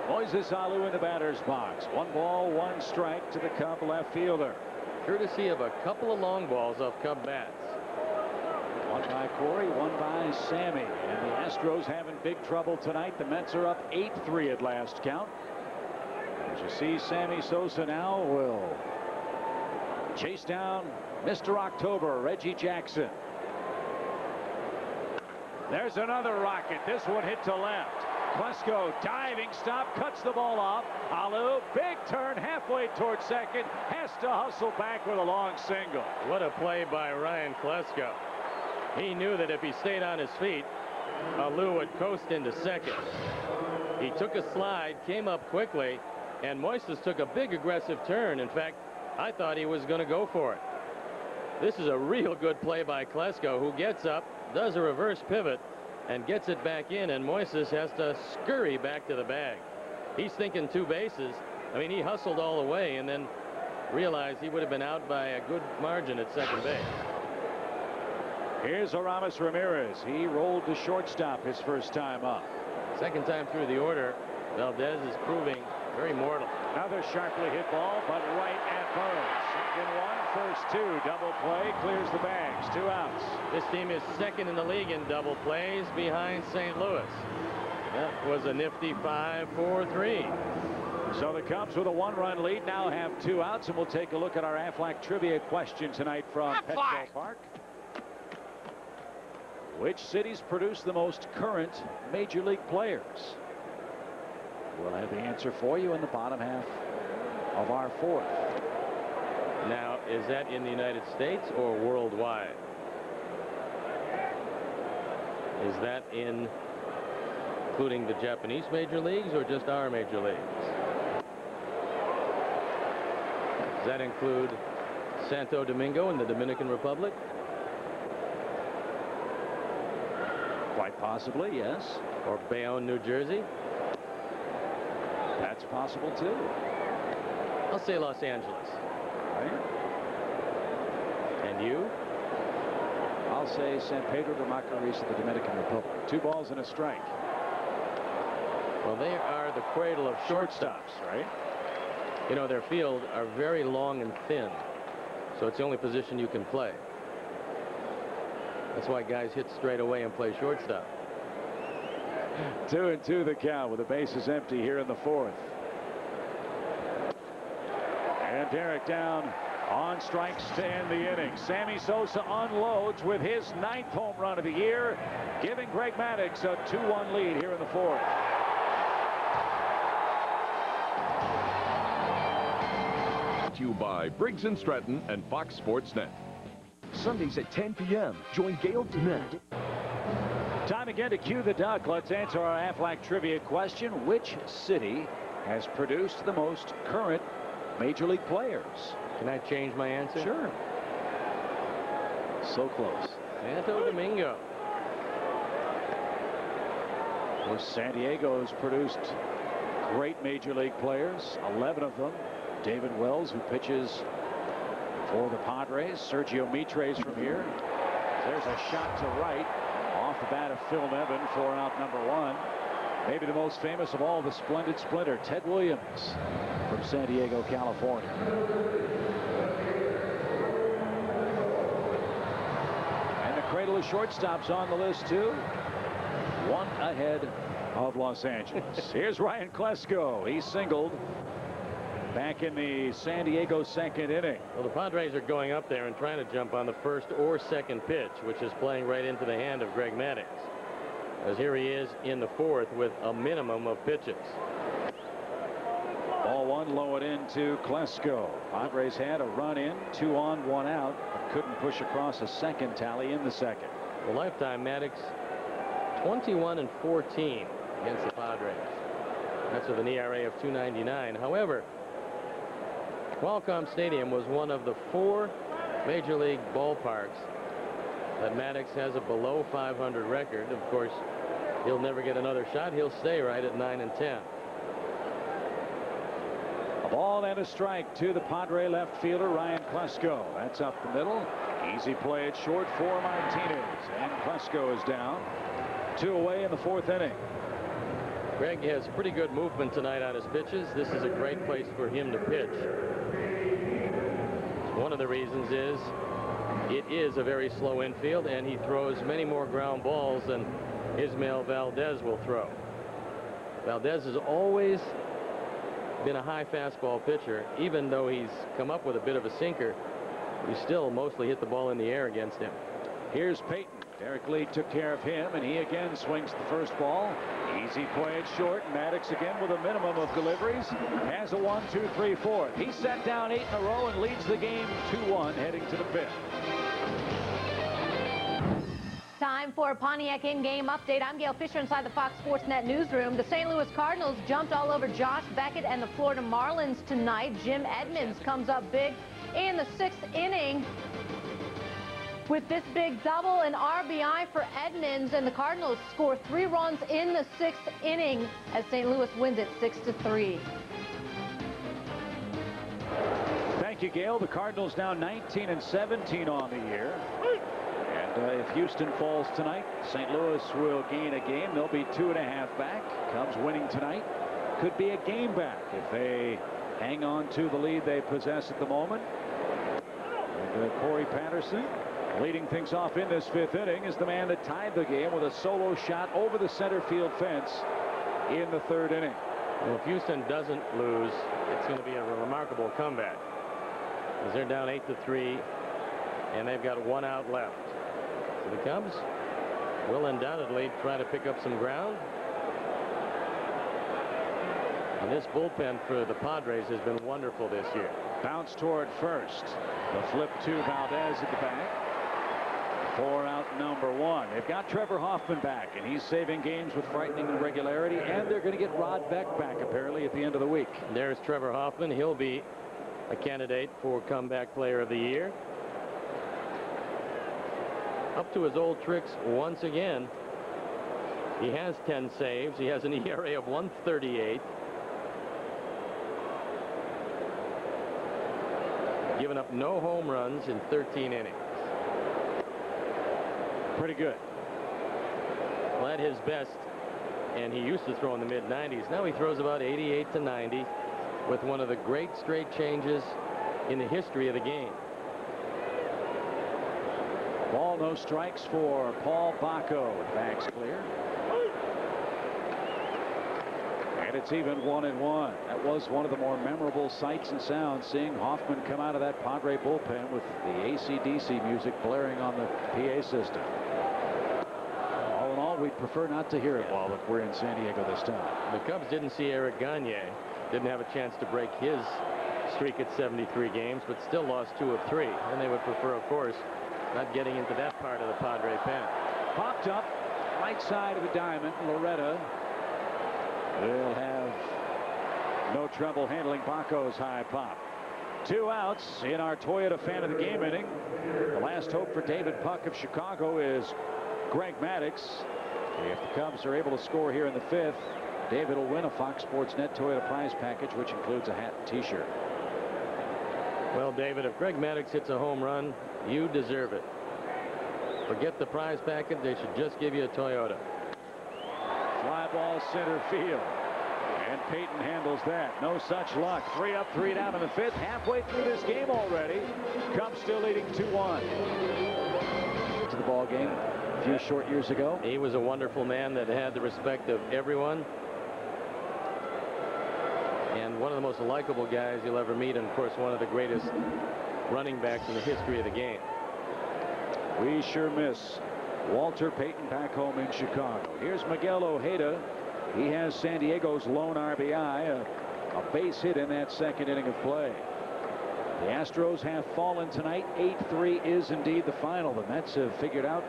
Moises Alou in the batter's box. 1 ball, 1 strike to the Cub left fielder. Courtesy of a couple of long balls off Cub bats. One by Corey, one by Sammy. And the Astros having big trouble tonight. The Mets are up 8-3 at last count. As you see, Sammy Sosa now will chase down Mr. October, Reggie Jackson. There's another rocket. This one hit to left. Klesko diving stop, cuts the ball off. Alou, big turn halfway towards second, has to hustle back with a long single. What a play by Ryan Klesko. He knew that if he stayed on his feet, Alou would coast into second. He took a slide, came up quickly, and Moises took a big aggressive turn. In fact, I thought he was going to go for it. This is a real good play by Klesko, who gets up, does a reverse pivot, and gets it back in, and Moises has to scurry back to the bag. He's thinking 2 bases. I mean, he hustled all the way and then realized he would have been out by a good margin at second base. Here's Aramis Ramirez. He rolled to shortstop his first time up. Second time through the order, Valdez is proving very mortal. Another sharply hit ball, but right at Burns. Second 1, first 2, double play, clears the bags, 2 outs. This team is second in the league in double plays behind St. Louis. That was a nifty 5-4-3. So the Cubs with a 1-run lead now have 2 outs, and we'll take a look at our Aflac trivia question tonight from PetCo Park. Which cities produce the most current major league players? We'll have the answer for you in the bottom half of our 4th. Now, is that in the United States or worldwide? Is that including the Japanese major leagues or just our major leagues? Does that include Santo Domingo in the Dominican Republic? Quite possibly, yes. Or Bayonne, New Jersey. That's possible too. I'll say Los Angeles. Right. And you? I'll say San Pedro de Macorís of the Dominican Republic. 2 balls and a strike. Well, they are the cradle of shortstops, right? You know, their field are very long and thin, so it's the only position you can play. That's why guys hit straight away and play shortstop. 2-2 the count with the bases empty here in the 4th. And Derek down on strikes to end the inning. Sammy Sosa unloads with his 9th home run of the year, giving Greg Maddux a 2-1 lead here in the 4th. Brought to you by Briggs & Stratton and Fox Sports Net. Sundays at 10 p.m. Join Gail tonight. Time again to cue the duck. Let's answer our Aflac trivia question. Which city has produced the most current Major League players? Can I change my answer? Sure. So close. Santo Domingo. Well, San Diego's produced great Major League players, 11 of them. David Wells, who pitches for the Padres. Sergio Mitres from here. There's a shot to right off the bat of Phil Nevin for out number 1. Maybe the most famous of all, the splendid splinter, Ted Williams from San Diego, California. And the cradle of shortstops on the list too. 1 ahead of Los Angeles. Here's Ryan Klesko. He singled back in the San Diego 2nd inning. Well, the Padres are going up there and trying to jump on the 1st or 2nd pitch, which is playing right into the hand of Greg Maddux. As here he is in the 4th with a minimum of pitches. Ball 1 low and into Klesko. Padres had a run in, 2 on, 1 out, but couldn't push across a 2nd tally in the 2nd. The lifetime Maddux 21-14 against the Padres. That's with an ERA of 2.99. However, Qualcomm Stadium was one of the 4 Major League ballparks that Maddux has a below 500 record. Of course, he'll never get another shot. He'll stay right at 9-10. A ball and a strike to the Padre left fielder Ryan Klesko. That's up the middle. Easy play at short for Martinez, and Klesko is down. 2 away in the 4th inning. Greg has pretty good movement tonight on his pitches. This is a great place for him to pitch. One of the reasons is it is a very slow infield, and he throws many more ground balls than Ismael Valdez will throw. Valdez has always been a high fastball pitcher. Even though he's come up with a bit of a sinker, he still mostly hit the ball in the air against him. Here's Peyton. Derek Lee took care of him, and he again swings the first ball. Easy play at short. Maddux again with a minimum of deliveries. Has a 1, 2, 3, 4. He set down 8 in a row and leads the game 2-1 heading to the 5th. Time for a Pontiac in-game update. I'm Gail Fisher inside the Fox Sports Net newsroom. The St. Louis Cardinals jumped all over Josh Beckett and the Florida Marlins tonight. Jim Edmonds comes up big in the 6th inning with this big double and RBI for Edmonds, and the Cardinals score 3 runs in the 6th inning as St. Louis wins it 6-3. Thank you, Gail. The Cardinals now 19-17 on the year. And if Houston falls tonight, St. Louis will gain a game. They'll be 2.5 back. Cubs winning tonight could be a game back if they hang on to the lead they possess at the moment. And Corey Patterson leading things off in this 5th inning is the man that tied the game with a solo shot over the center field fence in the 3rd inning. Well, if Houston doesn't lose, it's going to be a remarkable comeback, because they're down 8-3 and they've got 1 out left. So the Cubs will undoubtedly try to pick up some ground. And this bullpen for the Padres has been wonderful this year. Bounce toward first. The flip to Valdez at the back. 4 out number 1. They've got Trevor Hoffman back, and he's saving games with frightening regularity, and they're going to get Rod Beck back apparently at the end of the week. There's Trevor Hoffman. He'll be a candidate for comeback player of the year. Up to his old tricks once again. He has 10 saves. He has an ERA of 1.38. Given up no home runs in 13 innings. Pretty good. Well, at his best, and he used to throw in the mid-90s. Now he throws about 88 to 90 with one of the great straight changes in the history of the game. Ball, no strikes for Paul Bacco. Backs clear. And it's even 1-1. That was one of the more memorable sights and sounds, seeing Hoffman come out of that Padre bullpen with the AC/DC music blaring on the PA system. All in all, we'd prefer not to hear it while we're in San Diego this time. The Cubs didn't see Eric Gagne. Didn't have a chance to break his streak at 73 games, but still lost 2 of 3. And they would prefer, of course, not getting into that part of the Padre pen. Popped up, right side of the diamond. Loretta will have no trouble handling Bacco's high pop. 2 outs in our Toyota fan of the game inning. The last hope for David Puck of Chicago is Greg Maddux. If the Cubs are able to score here in the 5th, David will win a Fox Sports Net Toyota prize package, which includes a hat and t-shirt. Well, David, if Greg Maddux hits a home run, you deserve it. Forget the prize package. They should just give you a Toyota. Fly ball center field. And Peyton handles that. No such luck. 3 up, 3 down in the 5th. Halfway through this game already. Cubs still leading 2-1. To the ball game a few short years ago. He was a wonderful man that had the respect of everyone. And one of the most likable guys you'll ever meet, and of course one of the greatest running backs in the history of the game. We sure miss Walter Payton back home in Chicago. Here's Miguel Ojeda. He has San Diego's lone RBI, a base hit in that second inning of play. The Astros have fallen tonight. 8-3 is indeed the final. The Mets have figured out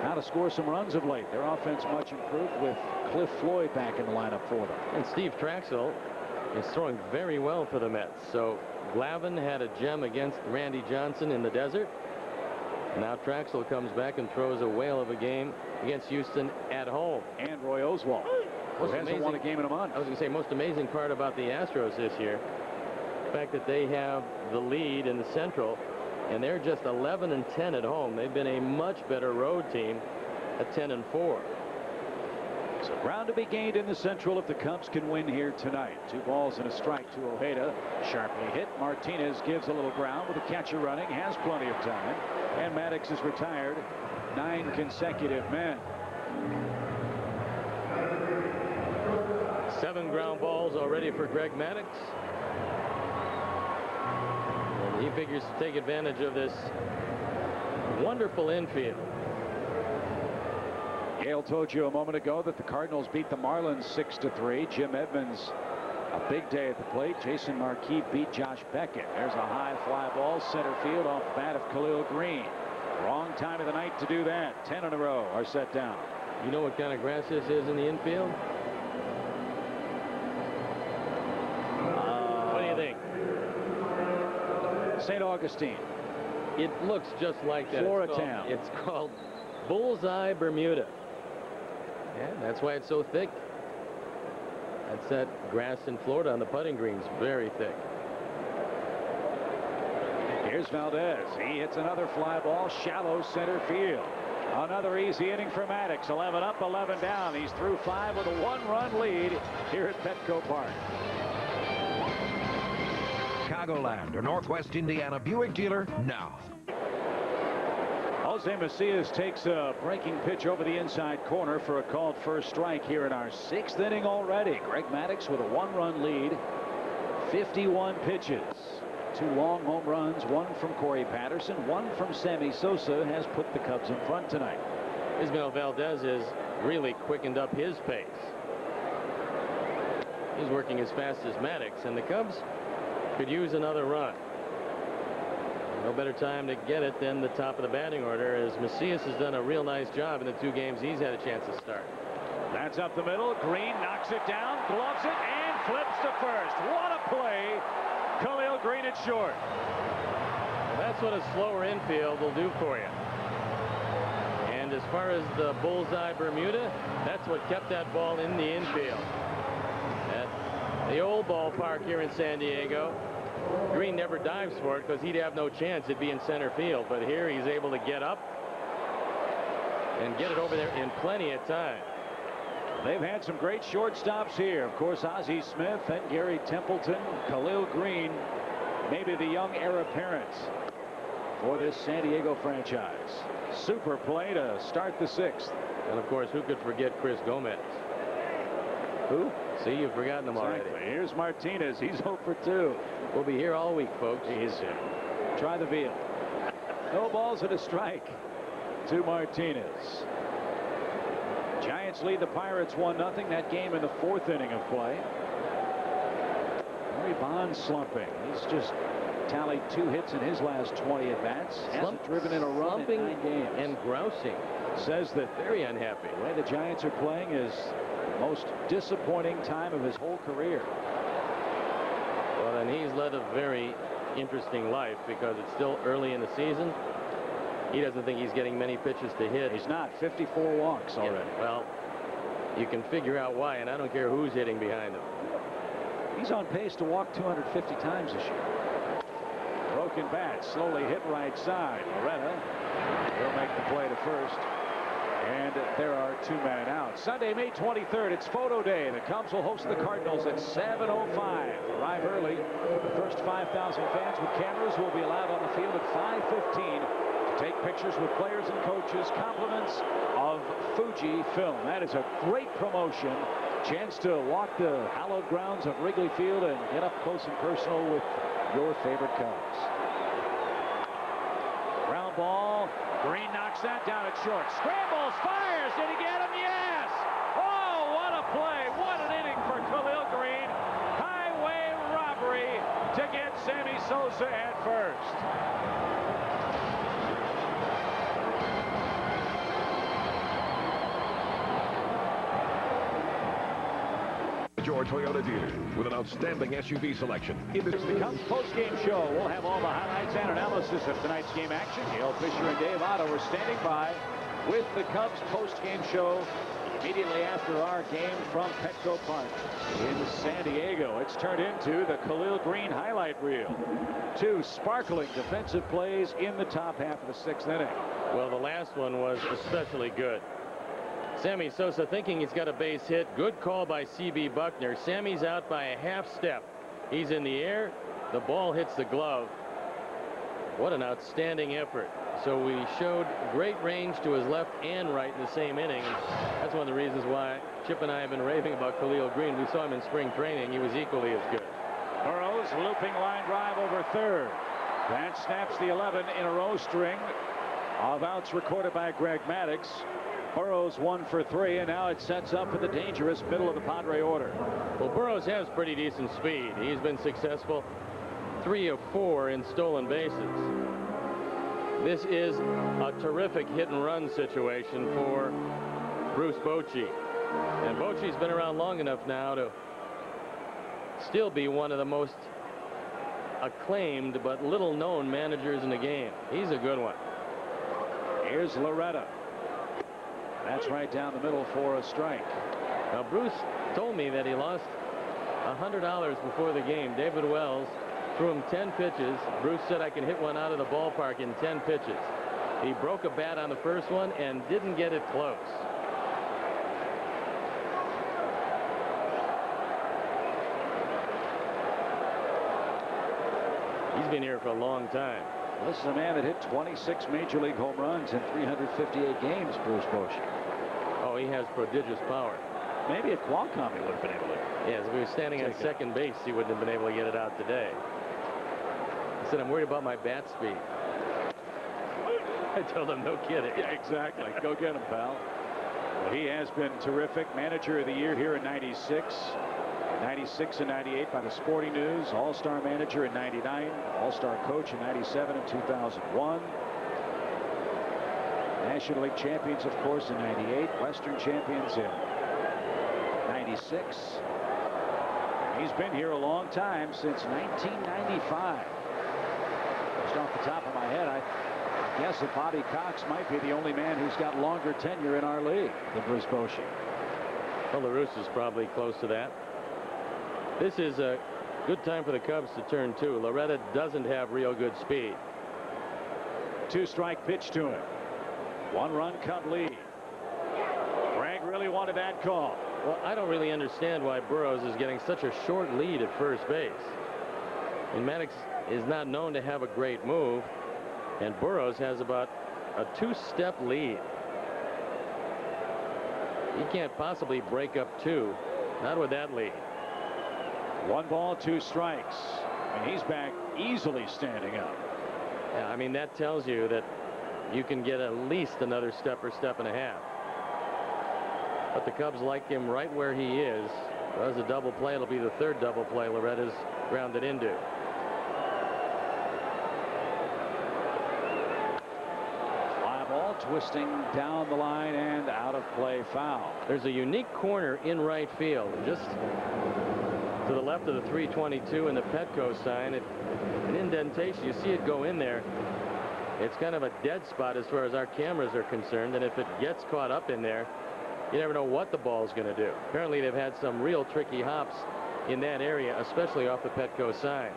how to score some runs of late. Their offense much improved with Cliff Floyd back in the lineup for them. And Steve Traxel is throwing very well for the Mets. So Glavine had a gem against Randy Johnson in the desert. Now Traxel comes back and throws a whale of a game against Houston at home. And Roy Oswalt, who hasn't won a game in a month. I was going to say, most amazing part about the Astros this year, the fact that they have the lead in the Central, and they're just 11-10 at home. They've been a much better road team at 10-4. So ground to be gained in the Central if the Cubs can win here tonight. 2 balls and a strike to Ojeda. Sharply hit. Martinez gives a little ground with the catcher running. Has plenty of time. And Maddux is retired. 9 consecutive men. 7 ground balls already for Greg Maddux. And he figures to take advantage of this wonderful infield. Gail told you a moment ago that the Cardinals beat the Marlins 6-3. Jim Edmonds, a big day at the plate. Jason Marquis beat Josh Beckett. There's a high fly ball center field off the bat of Khalil Green. Wrong time of the night to do that. 10 in a row are set down. You know what kind of grass this is in the infield? What do you think? St. Augustine. It looks just like that. Floratown. It's called Bullseye Bermuda. Yeah, that's why it's so thick. That's that grass in Florida on the putting greens. Very thick. Here's Valdez. He hits another fly ball, shallow center field. Another easy inning for Maddux. 11 up, 11 down. He's through 5 with a 1-run lead here at PetCo Park. Chicagoland, a Northwest Indiana Buick dealer now. Jose Macias takes a breaking pitch over the inside corner for a called first strike here in our 6th inning already. Greg Maddux with a 1-run lead. 51 pitches. 2 long home runs, 1 from Corey Patterson, 1 from Sammy Sosa, has put the Cubs in front tonight. Ismael Valdez has really quickened up his pace. He's working as fast as Maddux, and the Cubs could use another run. No better time to get it than the top of the batting order, as Macias has done a real nice job in the 2 games he's had a chance to start. That's up the middle. Green knocks it down, gloves it, and flips to first. What a play. Khalil Green at short. Well, that's what a slower infield will do for you. And to as far as the bullseye Bermuda, that's what kept that ball in the infield. At the old ballpark here in San Diego, Green never dives for it because he'd have no chance. It'd be in center field. But here he's able to get up and get it over there in plenty of time. They've had some great shortstops here. Of course, Ozzie Smith and Gary Templeton, Khalil Green, maybe the young heir apparent for this San Diego franchise. Super play to start the 6th. And of course, who could forget Chris Gomez? Who? See, you've forgotten him already. Here's Martinez. He's 0 for 2. We'll be here all week, folks. He's in. Try the Veal. No balls and a strike to Martinez. Giants lead the Pirates 1-0. That game in the 4th inning of play. Barry Bonds slumping. He's just tallied 2 hits in his last 20 at-bats. Hasn't driven in a run in 9 games. And grousing. Says that Very unhappy. the way the Giants are playing is the most disappointing time of his whole career. Well, and he's led a very interesting life because it's still early in the season. He doesn't think he's getting many pitches to hit. He's not. 54 walks already. Yeah, well, you can figure out why, and I don't care who's hitting behind him. He's on pace to walk 250 times this year. Broken bat, slowly hit right side. Loretta will make the play to first. And there are 2 men out. Sunday, May 23rd, it's photo day. The Cubs will host the Cardinals at 7:05. Arrive early. The first 5,000 fans with cameras will be allowed on the field at 5:15 to take pictures with players and coaches. Compliments of Fuji Film. That is a great promotion. Chance to walk the hallowed grounds of Wrigley Field and get up close and personal with your favorite Cubs. Ground ball. Green knocks that down at short. Scrambles, fires. Did he get him? Yes. Oh, what a play. What an inning for Khalil Green. Highway robbery to get Sammy Sosa at first. Your Toyota dealer with an outstanding SUV selection. In the Cubs post-game show, we'll have all the highlights and analysis of tonight's game action. Gail Fisher and Dave Otto are standing by with the Cubs post-game show immediately after our game from Petco Park in San Diego. It's turned into the Khalil Green highlight reel. 2 sparkling defensive plays in the top half of the 6th inning. Well, the last one was especially good. Sammy Sosa thinking he's got a base hit. Good call by C.B. Buckner. Sammy's out by a half step. He's in the air. The ball hits the glove. What an outstanding effort. So we showed great range to his left and right in the same inning. That's one of the reasons why Chip and I have been raving about Khalil Green. We saw him in spring training. He was equally as good. Burrows looping line drive over third. That snaps the 11 in a row string of outs recorded by Greg Maddux. Burrows 1 for 3, and now it sets up for the dangerous middle of the Padre order. Well, Burrows has pretty decent speed. He's been successful 3 of 4 in stolen bases. This is a terrific hit and run situation for Bruce Bochy. And Bochy's been around long enough now to still be one of the most acclaimed but little known managers in the game. He's a good one. Here's Loretta. That's right down the middle for a strike. Now, Bruce told me that he lost $100 before the game. David Wells threw him 10 pitches. Bruce said, I can hit one out of the ballpark in 10 pitches. He broke a bat on the first one and didn't get it close. He's been here for a long time. This is a man that hit 26 major league home runs in 358 games, Bruce Bochy. Oh, he has prodigious power. Maybe at Qualcomm he would have been able to. Yes, if he was standing on second base, he wouldn't have been able to get it out today. He said, I'm worried about my bat speed. I told him, no kidding. Yeah, exactly. Go get him, pal. Well, he has been terrific. Manager of the year here in 96. 96 and 98 by the Sporting News. All-Star manager in 99. All-Star coach in 97 and 2001. National League champions, of course, in 98. Western champions in 96. He's been here a long time, since 1995. Just off the top of my head, Guess that Bobby Cox might be the only man who's got longer tenure in our league than Bruce Bochy. Well, LaRusse is probably close to that. This is a good time for the Cubs to turn two. Loretta doesn't have real good speed. 2-strike pitch to him. 1-run Cub lead. Greg really wanted that call. Well, I don't really understand why Burroughs is getting such a short lead at first base. And Maddux is not known to have a great move, and Burroughs has about a 2-step lead. He can't possibly break up 2, not with that lead. 1 ball, 2 strikes, and he's back easily standing up. Yeah, I mean, that tells you that you can get at least another step or step and a half. But the Cubs like him right where he is. Does a double play. It'll be the 3rd double play Loretta's grounded into. Fly ball twisting down the line and out of play, foul. There's a unique corner in right field, just to the left of the 322 and the Petco sign. An indentation. You see it go in there. It's kind of a dead spot as far as our cameras are concerned, and if it gets caught up in there, you never know what the ball's going to do. Apparently they've had some real tricky hops in that area, especially off the Petco sign.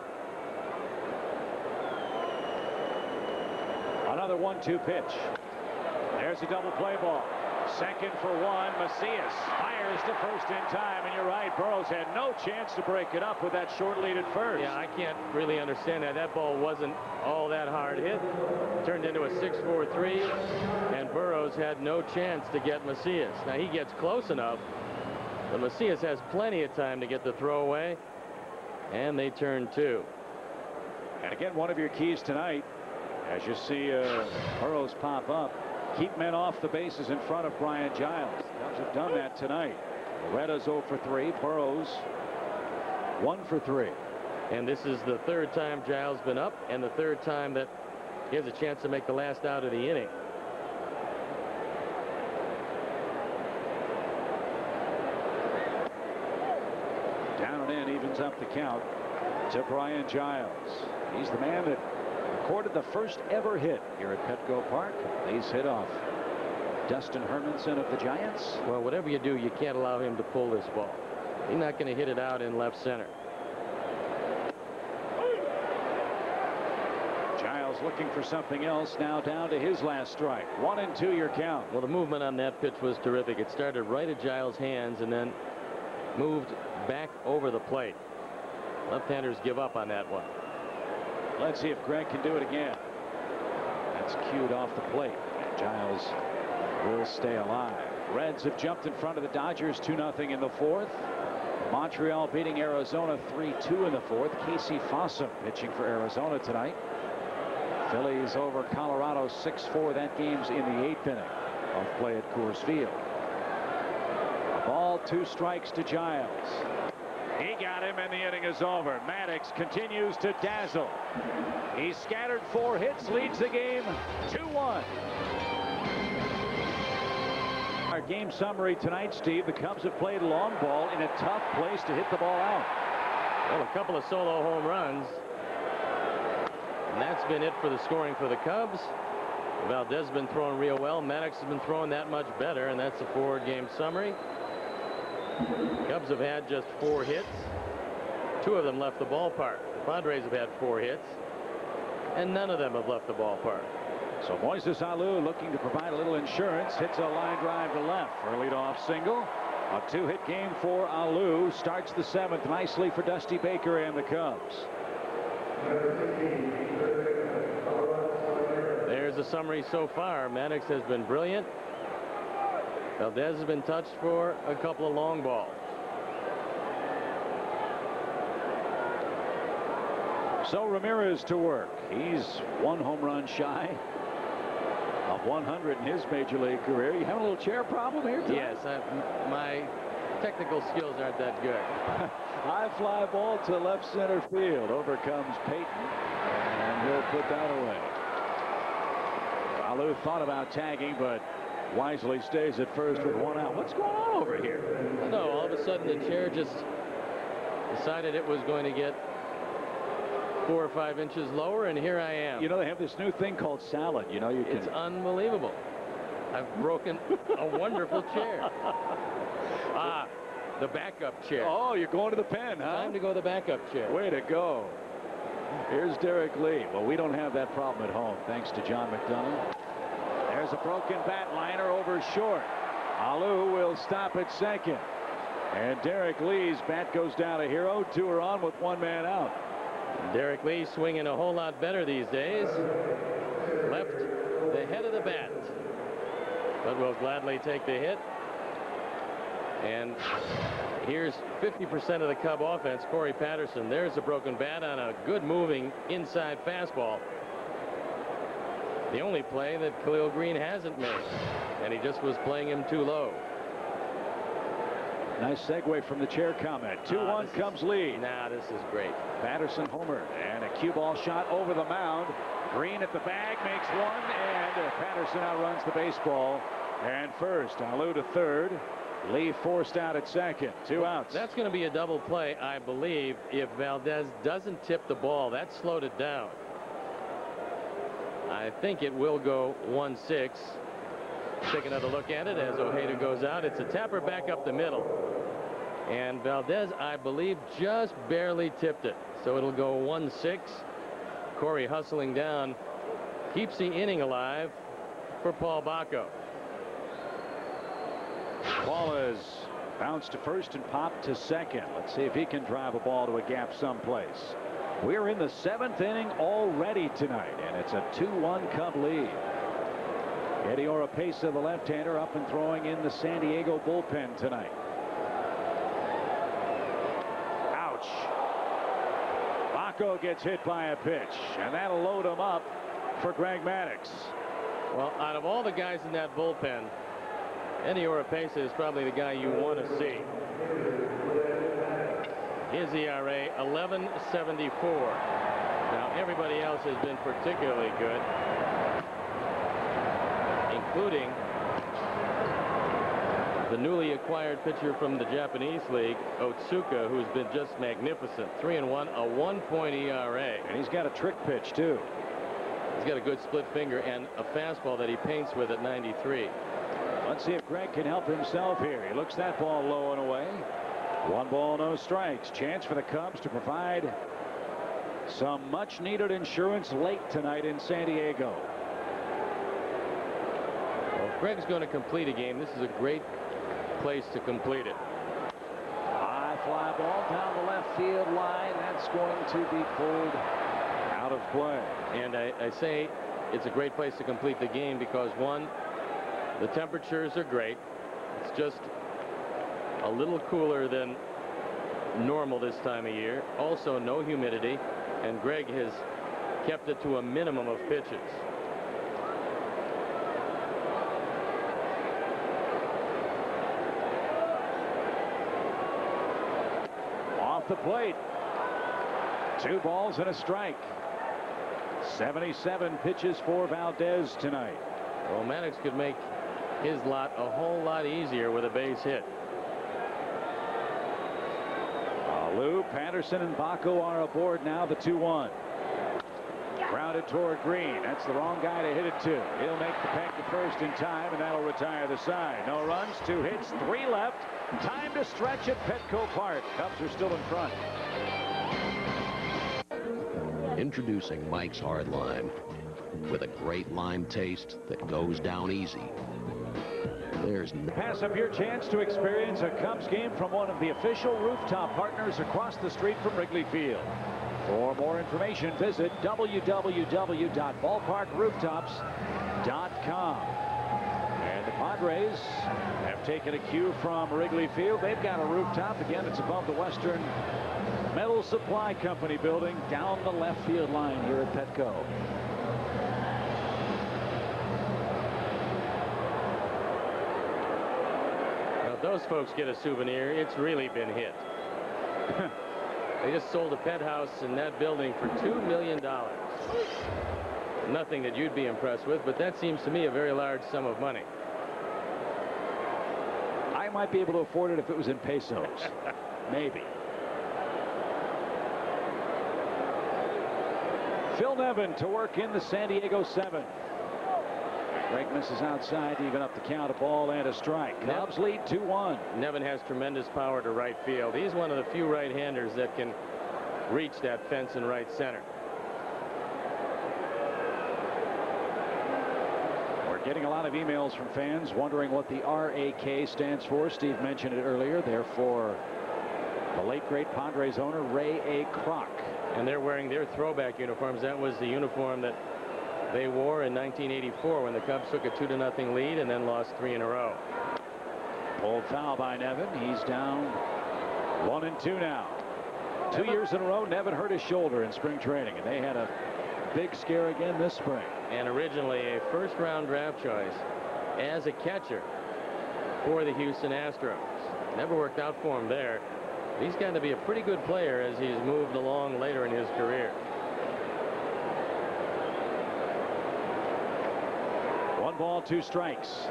Another 1-2 pitch. There's a double play ball. Second for 1. Macias fires to first in time, and you're right, Burroughs had no chance to break it up with that short lead at first. Yeah, I can't really understand that. That ball wasn't all that hard hit. Turned into a 6-4-3, and Burroughs had no chance to get Macias. Now he gets close enough, but Macias has plenty of time to get the throw away, and they turn 2. And again, one of your keys tonight, as you see Burroughs pop up, keep men off the bases in front of Brian Giles. The Cubs have done that tonight. Loretta's 0 for 3. Burroughs 1 for 3. And this is the 3rd time Giles been up, and the 3rd time that he has a chance to make the last out of the inning. Down and in, evens up the count to Brian Giles. He's the man that recorded the first ever hit here at Petco Park. He's hit off Dustin Hermanson of the Giants. Well, whatever you do, you can't allow him to pull this ball. He's not going to hit it out in left center. Giles looking for something else, now down to his last strike. 1-2 your count. Well, the movement on that pitch was terrific. It started right at Giles' hands and then moved back over the plate. Left-handers give up on that one. Let's see if Greg can do it again. That's cued off the plate. And Giles will stay alive. Reds have jumped in front of the Dodgers 2-0 in the 4th. Montreal beating Arizona 3-2 in the 4th. Casey Fossum pitching for Arizona tonight. Phillies over Colorado 6-4. That game's in the 8th inning of play at Coors Field. A ball, 2 strikes to Giles. He got him, and the inning is over. Maddux continues to dazzle. He's scattered 4 hits, leads the game 2-1. Our game summary tonight, Steve. The Cubs have played long ball in a tough place to hit the ball out. Well, a couple of solo home runs. And that's been it for the scoring for the Cubs. Valdez has been throwing real well. Maddux has been throwing that much better, and that's the forward game summary. Cubs have had just 4 hits. 2 of them left the ballpark. The Padres have had 4 hits, and none of them have left the ballpark. So Moises Alou looking to provide a little insurance. Hits a line drive to left for a leadoff single. A 2-hit game for Alou. Starts the 7th nicely for Dusty Baker and the Cubs. There's a summary so far. Maddux has been brilliant. Valdez has been touched for a couple of long balls. So Ramirez to work. He's 1 home run shy of 100 in his major league career. You having a little chair problem here tonight? Yes, my technical skills aren't that good. High fly ball to left center field. Over comes Payton, and he'll put that away. Alou thought about tagging, but wisely stays at first with 1 out. What's going on over here? No, all of a sudden the chair just decided it was going to get 4 or 5 inches lower, and here I am. You know, they have this new thing called salad. You know, you can. It's unbelievable. I've broken a wonderful chair. The backup chair. Oh, you're going to the pen, huh? Time to go to the backup chair. Way to go. Here's Derek Lee. Well, we don't have that problem at home, thanks to John McDonough. There's a broken bat liner over short. Alou will stop at second. And Derek Lee's bat goes down a hero. 2 are on with 1 man out. Derek Lee swinging a whole lot better these days. Left the head of the bat, but will gladly take the hit. And here's 50% of the Cub offense. Corey Patterson. There's a broken bat on a good moving inside fastball. The only play that Khalil Green hasn't made, and he just was playing him too low. Nice segue from the chair comment. 2-1 Cubs lead. Nah, this is great. Patterson homer and a cue ball shot over the mound. Green at the bag makes 1, and Patterson outruns the baseball. And first, Alou to third. Lee forced out at second. 2 outs. That's going to be a double play, I believe, if Valdez doesn't tip the ball. That slowed it down. I think it will go 1-6. Take another look at it as Ojeda goes out. It's a tapper back up the middle. And Valdez, I believe, just barely tipped it. So it'll go 1-6. Corey hustling down keeps the inning alive for Paul Bacco. Ball is bounced to first and popped to second. Let's see if he can drive a ball to a gap someplace. We're in the 7th inning already tonight, and it's a 2-1 Cub lead. Eddie Oropesa, the left-hander, up and throwing in the San Diego bullpen tonight. Ouch. Bacco gets hit by a pitch, and that'll load him up for Greg Maddux. Well, out of all the guys in that bullpen, Eddie Oropesa is probably the guy you want to see. His ERA 11.74. Now everybody else has been particularly good, including the newly acquired pitcher from the Japanese League, Otsuka, who's been just magnificent. 3-1, a 1-point ERA. And he's got a trick pitch too. He's got a good split finger and a fastball that he paints with at 93. Let's see if Greg can help himself here. He looks that ball low and away. 1 ball, no strikes. Chance for the Cubs to provide some much needed insurance late tonight in San Diego. Well, if Greg's going to complete a game, this is a great place to complete it. High fly ball down the left field line. That's going to be pulled out of play. And I say it's a great place to complete the game because, one, the temperatures are great. It's just a little cooler than normal this time of year. Also, no humidity, and Greg has kept it to a minimum of pitches. Off the plate. 2 balls and a strike. 77 pitches for Valdez tonight. Well, Maddux could make his lot a whole lot easier with a base hit. Alou, Patterson, and Bacco are aboard now. The 2-1. Grounded toward Green. That's the wrong guy to hit it to. He'll make the peg to first in time, and that'll retire the side. No runs, 2 hits, 3 left. Time to stretch at Petco Park. Cubs are still in front. Introducing Mike's Hard Lime, with a great lime taste that goes down easy. There's no Pass up your chance to experience a Cubs game from one of the official rooftop partners across the street from Wrigley Field. For more information, visit www.ballparkrooftops.com. And the Padres have taken a cue from Wrigley Field. They've got a rooftop. Again, it's above the Western Metal Supply Company building down the left field line here at Petco. Now, if those folks get a souvenir, it's really been hit. They just sold a pet house in that building for $2 million. Nothing that you'd be impressed with, but that seems to me a very large sum of money. I might be able to afford it if it was in pesos. Maybe. Phil Nevin to work in the San Diego 7th. Greg misses outside to even up the count, a ball and a strike. Cubs lead 2-1. Nevin has tremendous power to right field. He's one of the few right-handers that can reach that fence in right center. We're getting a lot of emails from fans wondering what the RAK stands for. Steve mentioned it earlier. They're for the late great Padres owner Ray A. Kroc. And they're wearing their throwback uniforms. That was the uniform that they wore in 1984 when the Cubs took a 2-0 lead and then lost 3 in a row. Pulled foul by Nevin. He's down 1-2 now. 2 years in a row, Nevin hurt his shoulder in spring training, and they had a big scare again this spring. And originally a first-round draft choice as a catcher for the Houston Astros. Never worked out for him there. He's gotten to be a pretty good player as he's moved along later in his career. 1 ball, 2 strikes.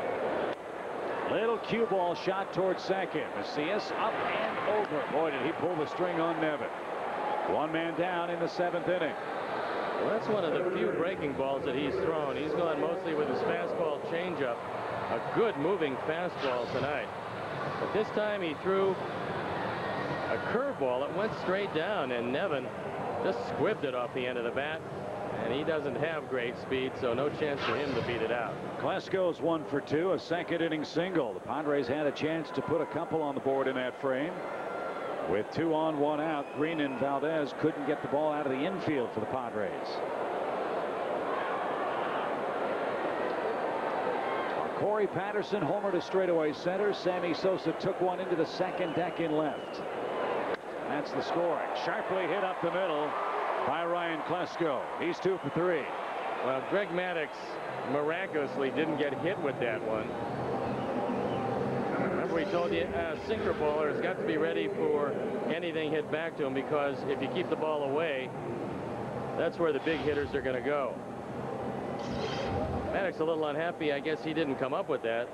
Little cue ball shot towards second. Macias up and over. Boy, did he pull the string on Nevin. 1 man down in the 7th inning. Well, that's one of the few breaking balls that he's thrown. He's gone mostly with his fastball changeup. A good moving fastball tonight. But this time he threw a curveball that went straight down, and Nevin just squibbed it off the end of the bat. And he doesn't have great speed, so no chance for him to beat it out. Klesko's 1 for 2, a 2nd inning single. The Padres had a chance to put a couple on the board in that frame. With 2 on, 1 out, Green and Valdez couldn't get the ball out of the infield for the Padres. Corey Patterson homered to straightaway center. Sammy Sosa took one into the 2nd deck in left. That's the scoring. Sharply hit up the middle by Ryan Klesko. He's 2 for 3. Well, Greg Maddux miraculously didn't get hit with that one. Remember, we told you a sinker baller has got to be ready for anything hit back to him, because if you keep the ball away, that's where the big hitters are going to go. Maddux a little unhappy. I guess he didn't come up with that.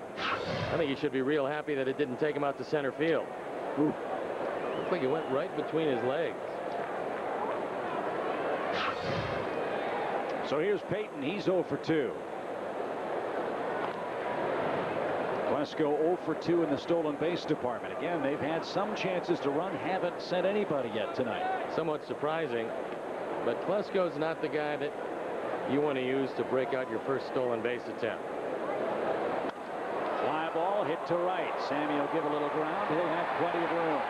I think he should be real happy that it didn't take him out to center field. Ooh. Looked like it went right between his legs. So here's Payton. He's 0 for 2. Klesko 0 for 2 in the stolen base department. Again, they've had some chances to run, haven't sent anybody yet tonight. Somewhat surprising, but Klesko's not the guy that you want to use to break out your first stolen base attempt. Fly ball hit to right. Sammy will give a little ground. He'll have plenty of room.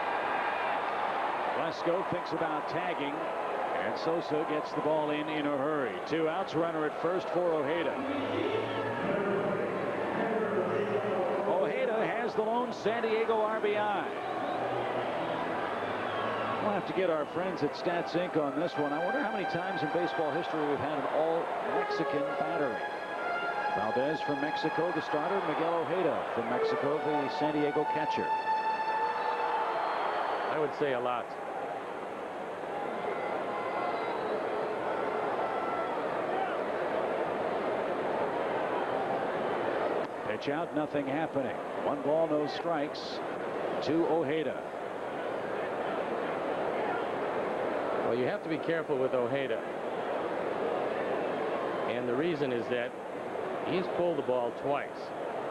Klesko thinks about tagging, and Sosa gets the ball in a hurry. 2 outs, runner at first for Ojeda. Ojeda has the lone San Diego RBI. We'll have to get our friends at Stats Inc. on this one. I wonder how many times in baseball history we've had an all-Mexican battery. Valdez from Mexico, the starter. Miguel Ojeda from Mexico, the San Diego catcher. I would say a lot. Pitch out, nothing happening. 1 ball, no strikes to Ojeda. Well, you have to be careful with Ojeda. And the reason is that he's pulled the ball twice.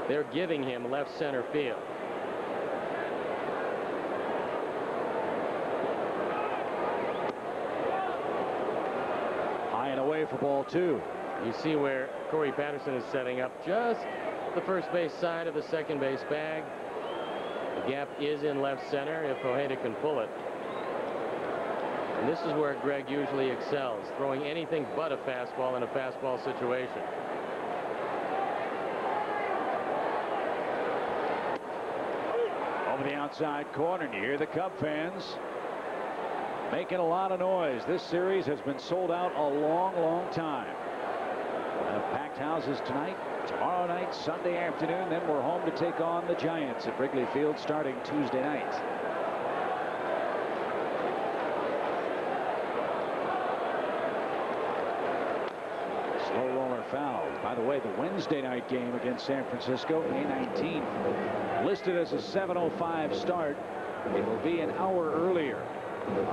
They're giving him left center field. High and away for ball 2. You see where Corey Patterson is setting up just the first base side of the second base bag. The gap is in left center if Ojeda can pull it. And this is where Greg usually excels, throwing anything but a fastball in a fastball situation. Over the outside corner, and you hear the Cub fans making a lot of noise. This series has been sold out a long time. We'll have packed houses tonight, tomorrow night, Sunday afternoon. Then we're home to take on the Giants at Wrigley Field starting Tuesday night. Slow roller foul. By the way, the Wednesday night game against San Francisco, May 19th, listed as a 7:05 start. It will be an hour earlier.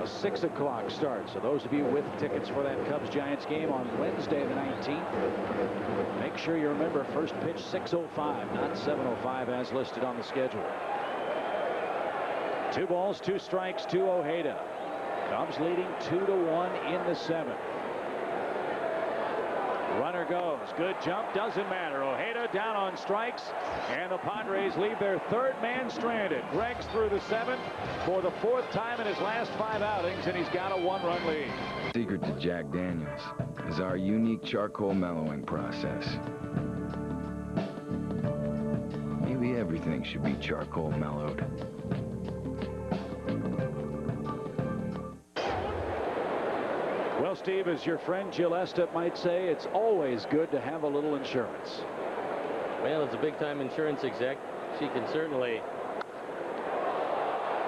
a 6 o'clock start. So those of you with tickets for that Cubs-Giants game on Wednesday the 19th, make sure you remember first pitch 6:05, not 7:05 as listed on the schedule. 2 balls, 2 strikes to Ojeda. Cubs leading 2-1 in the 7th. Runner goes. Good jump. Doesn't matter. Ojeda down on strikes. And the Padres leave their 3rd man stranded. Greg's through the 7th for the 4th time in his last 5 outings, and he's got a 1-run lead. Secret to Jack Daniels is our unique charcoal mellowing process. Maybe everything should be charcoal mellowed. Well, Steve, as your friend Jill Estep might say, it's always good to have a little insurance. Well, as a big-time insurance exec, she can certainly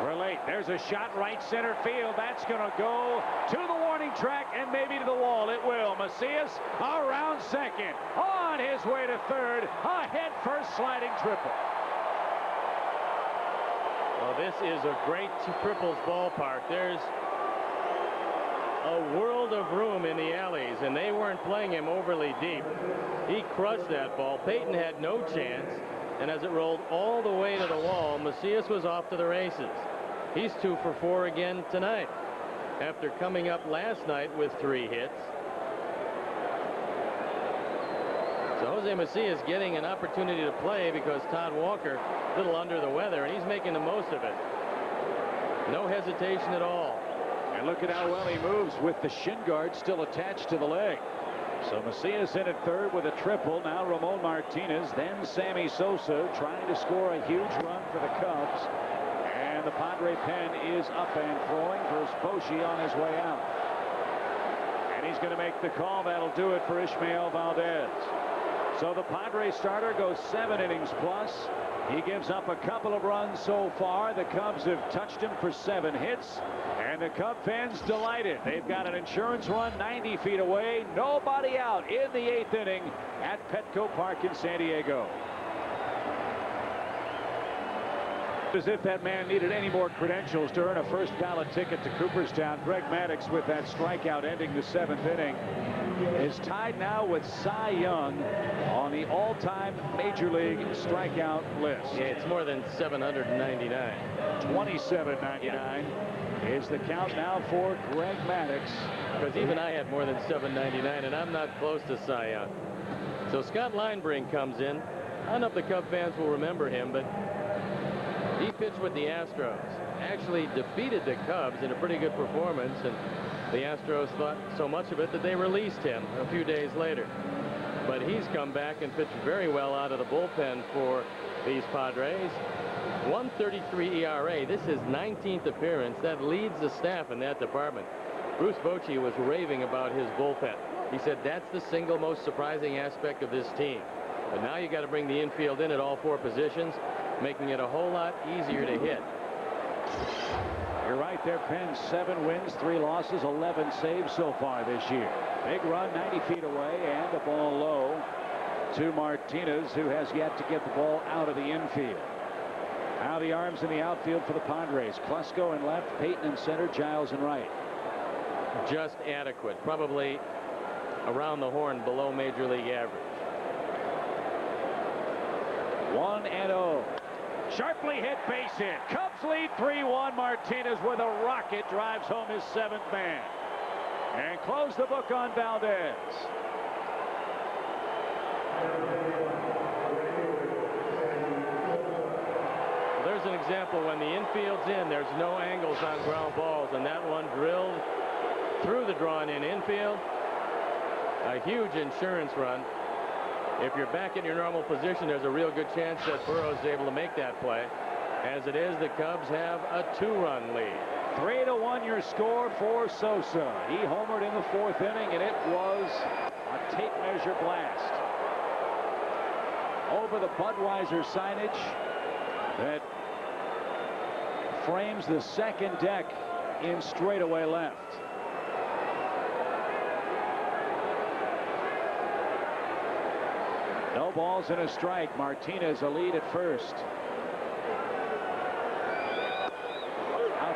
relate. There's a shot right center field. That's going to go to the warning track and maybe to the wall. It will. Macias around second. On his way to third. A head-first sliding triple. Well, this is a great triples ballpark. There's a world of room in the alleys, and they weren't playing him overly deep. He crushed that ball. Peyton had no chance, and as it rolled all the way to the wall, Macias was off to the races. He's 2 for 4 again tonight after coming up last night with 3 hits. So Jose Macias getting an opportunity to play because Todd Walker a little under the weather, and he's making the most of it. No hesitation at all. And look at how well he moves with the shin guard still attached to the leg. So Macias in at third with a triple. Now Ramon Martinez, then Sammy Sosa trying to score a huge run for the Cubs. And the Padre pen is up and throwing. Vespucci on his way out. And he's going to make the call. That'll do it for Ismael Valdez. So the Padre starter goes 7 innings plus. He gives up a couple of runs so far. The Cubs have touched him for 7 hits. And the Cub fans delighted. They've got an insurance run 90 feet away. Nobody out in the 8th inning at PetCo Park in San Diego. As if that man needed any more credentials to earn a first ballot ticket to Cooperstown. Greg Maddux with that strikeout ending the 7th inning is tied now with Cy Young on the all-time Major League strikeout list. Yeah, it's more than 799. 2799 is the count now for Greg Maddux. Because even I had more than 799, and I'm not close to Cy Young. So Scott Linebrink comes in. I don't know if the Cub fans will remember him, but he pitched with the Astros. Actually defeated the Cubs in a pretty good performance, and the Astros thought so much of it that they released him a few days later. But he's come back and pitched very well out of the bullpen for these Padres. 1.33 ERA. This is 19th appearance. That leads the staff in that department. Bruce Bochy was raving about his bullpen. He said that's the single most surprising aspect of this team. But now you got to bring the infield in at all 4 positions, making it a whole lot easier to hit. You're right there, Penn. 7 wins, 3 losses, 11 saves so far this year. Big run 90 feet away, and the ball low to Martinez, who has yet to get the ball out of the infield. Now the arms in the outfield for the Padres. Klesko in left, Peyton in center, Giles in right. Just adequate. Probably around the horn below Major League average. 1-0. Sharply hit base hit. Cubs lead 3-1. Martinez with a rocket drives home his 7th man. And close the book on Valdez. There's an example when the infield's in, there's no angles on ground balls, and that one drilled through the drawn-in infield. A huge insurance run. If you're back in your normal position, there's a real good chance that Burrows is able to make that play. As it is, the Cubs have a 2-run lead. 3-1 your score for Sosa. He homered in the 4th inning, and it was a tape measure blast over the Budweiser signage that frames the second deck in straightaway left. No balls and a strike. Martinez a lead at first.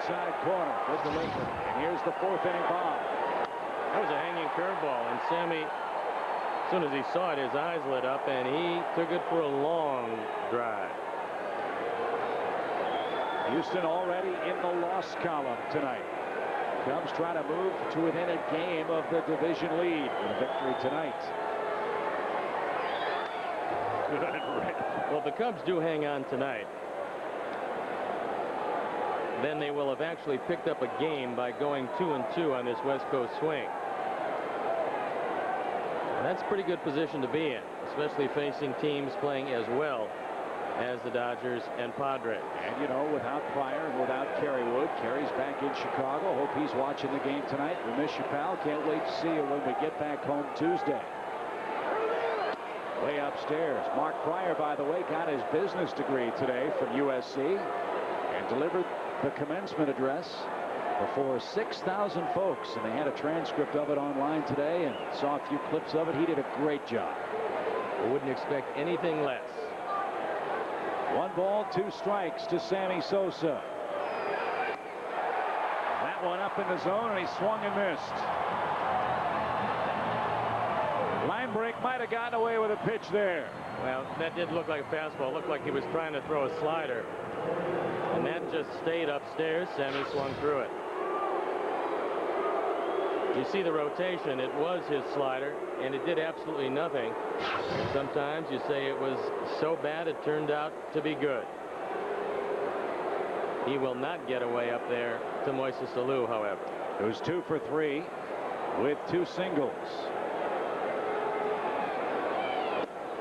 outside corner. Good delivery. And here's the 4th inning bomb. That was a hanging curveball, and Sammy, as soon as he saw it, his eyes lit up, and he took it for a long drive. Houston already in the loss column tonight. Cubs trying to move to within a game of the division lead with a victory tonight. Good rip. Well, if the Cubs do hang on tonight, then they will have actually picked up a game by going 2-2 on this West Coast swing. And that's a pretty good position to be in, especially facing teams playing as well as the Dodgers and Padres. And you know, without Pryor and without Kerry Wood, Kerry's back in Chicago. Hope he's watching the game tonight. We miss you, pal. Can't wait to see you when we get back home Tuesday. Way upstairs. Mark Pryor, by the way, got his business degree today from USC and delivered the commencement address before 6,000 folks, and they had a transcript of it online today and saw a few clips of it. He did a great job. I wouldn't expect anything less. 1 ball, 2 strikes to Sammy Sosa. That one up in the zone, and he swung and missed. Line break might have gotten away with a pitch there. Well, that did look like a fastball. It looked like he was trying to throw a slider. And that just stayed upstairs. Sammy swung through it. You see the rotation. It was his slider, and it did absolutely nothing. And sometimes you say it was so bad it turned out to be good. He will not get away up there to Moises Alou, however. It was 2 for 3 with 2 singles.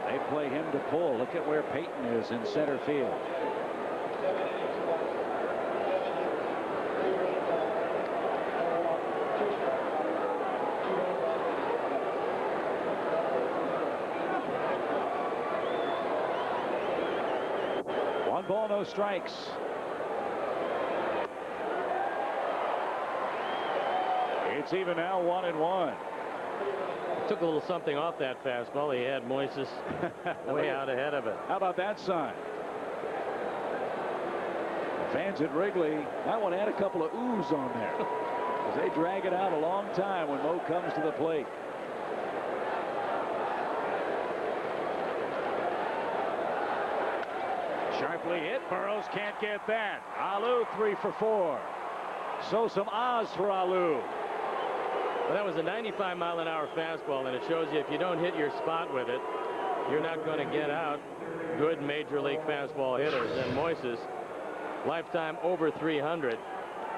They play him to pull. Look at where Peyton is in center field. One ball, no strikes. It's even now 1-1. Took a little something off that fastball. He had Moises way out ahead of it. How about that sign? The fans at Wrigley, that one had a couple of oohs on there because they drag it out a long time when Mo comes to the plate. Sharply hit. Burrows can't get that. Alou 3 for 4. So some ahs for Alou. Well, that was a 95-mile-an-hour fastball, and it shows you if you don't hit your spot with it, you're not going to get out good major league fastball hitters. And Moises, lifetime over 300,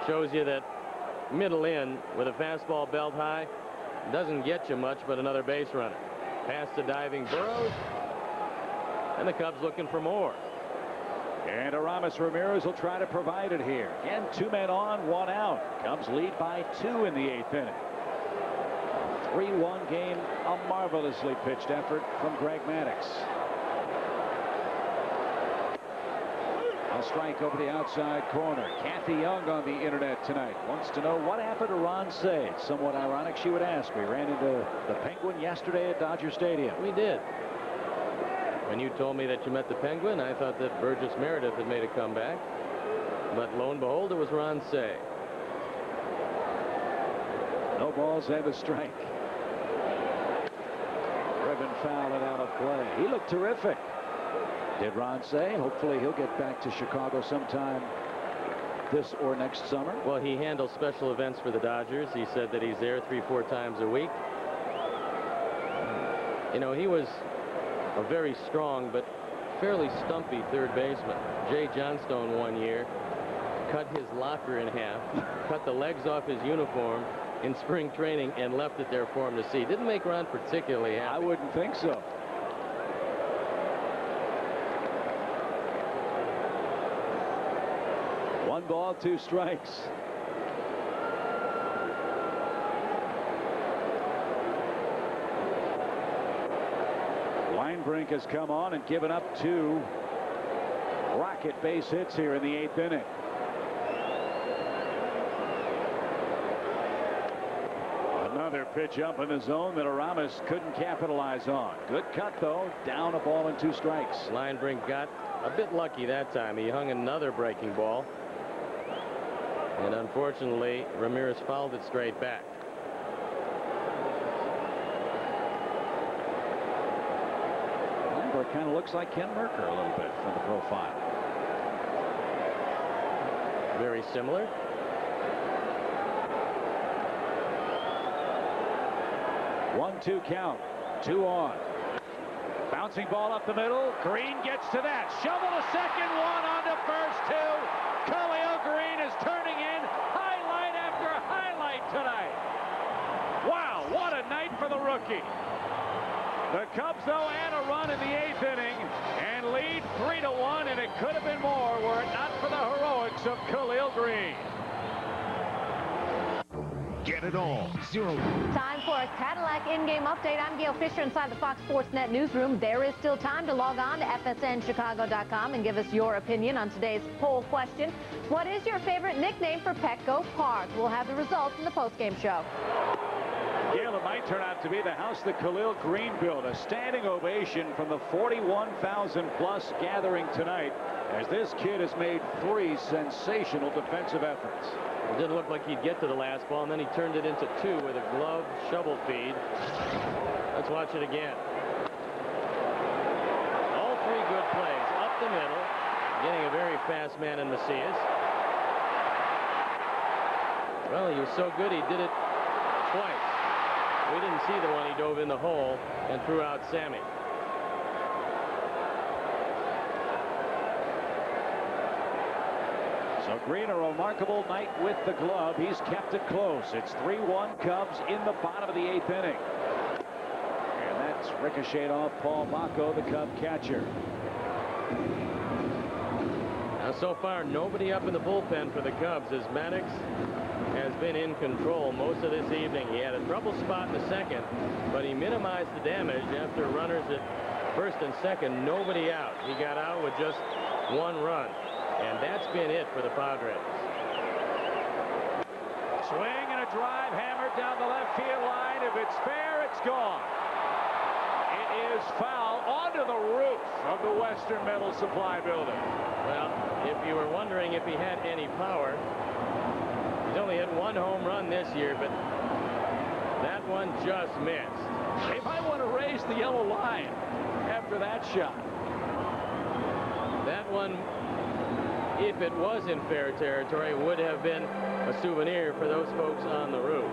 shows you that middle in with a fastball belt high doesn't get you much but another base runner. Pass to diving Burrows, and the Cubs looking for more. And Aramis Ramirez will try to provide it here. And 2 men on, 1 out. Cubs lead by 2 in the 8th inning. 3-1 game, a marvelously pitched effort from Greg Maddux. A strike over the outside corner. Kathy Young on the internet tonight wants to know what happened to Ron Say. It's somewhat ironic she would ask. We ran into the Penguin yesterday at Dodger Stadium. We did. When you told me that you met the Penguin, I thought that Burgess Meredith had made a comeback. But lo and behold, it was Ron Say. No balls and a strike. Ribbon foul and out of play. He looked terrific. Did Ron Say? Hopefully he'll get back to Chicago sometime this or next summer. Well, he handles special events for the Dodgers. He said that he's there 3-4 times a week. You know, he was a very strong but fairly stumpy third baseman. Jay Johnstone one year cut his locker in half, cut the legs off his uniform in spring training, and left it there for him to see. Didn't make Ron particularly happy. I wouldn't think so. One ball, 2 strikes. Linebrink has come on and given up 2 rocket base hits here in the 8th inning. Another pitch up in the zone that Aramis couldn't capitalize on. Good cut, though. Down, a ball and 2 strikes. Linebrink got a bit lucky that time. He hung another breaking ball. And unfortunately, Ramirez fouled it straight back. It kind of looks like Ken Merker a little bit from the profile. Very similar. One-two count. 2 on. Bouncing ball up the middle. Green gets to that. Shovel to second. 1 on to first. 2. Khalil Green is turning in highlight after highlight tonight. Wow, what a night for the rookie. The Cubs, though, add a run in the 8th inning and lead 3-1, and it could have been more were it not for the heroics of Khalil Green. Get it all. 0. Time for a Cadillac in-game update. I'm Gail Fisher inside the Fox Sports Net newsroom. There is still time to log on to fsnchicago.com and give us your opinion on today's poll question. What is your favorite nickname for PetCo Park? We'll have the results in the postgame show. Gail, it might turn out to be the house that Khalil Green built. A standing ovation from the 41,000-plus gathering tonight as this kid has made 3 sensational defensive efforts. It didn't look like he'd get to the last ball, and then he turned it into 2 with a glove shovel feed. Let's watch it again. All 3 good plays up the middle, getting a very fast man in Macias. Well, he was so good he did it twice. We didn't see the one he dove in the hole and threw out Sammy. So Green, a remarkable night with the glove. He's kept it close. It's 3-1 Cubs in the bottom of the 8th inning. And that's ricocheted off Paul Mocco, the Cub catcher. Now, so far, nobody up in the bullpen for the Cubs as Maddux has been in control most of this evening. He had a trouble spot in the 2nd, but he minimized the damage after runners at 1st and 2nd, nobody out. He got out with just 1 run, and that's been it for the Padres. Swing and a drive hammered down the left field line. If it's fair, it's gone. It is foul onto the roof of the Western Metal Supply building. Well, if you were wondering if he had any power, he's only hit 1 home run this year, but that one just missed. They might want to raise the yellow line after that shot. That one, if it was in fair territory, would have been a souvenir for those folks on the roof.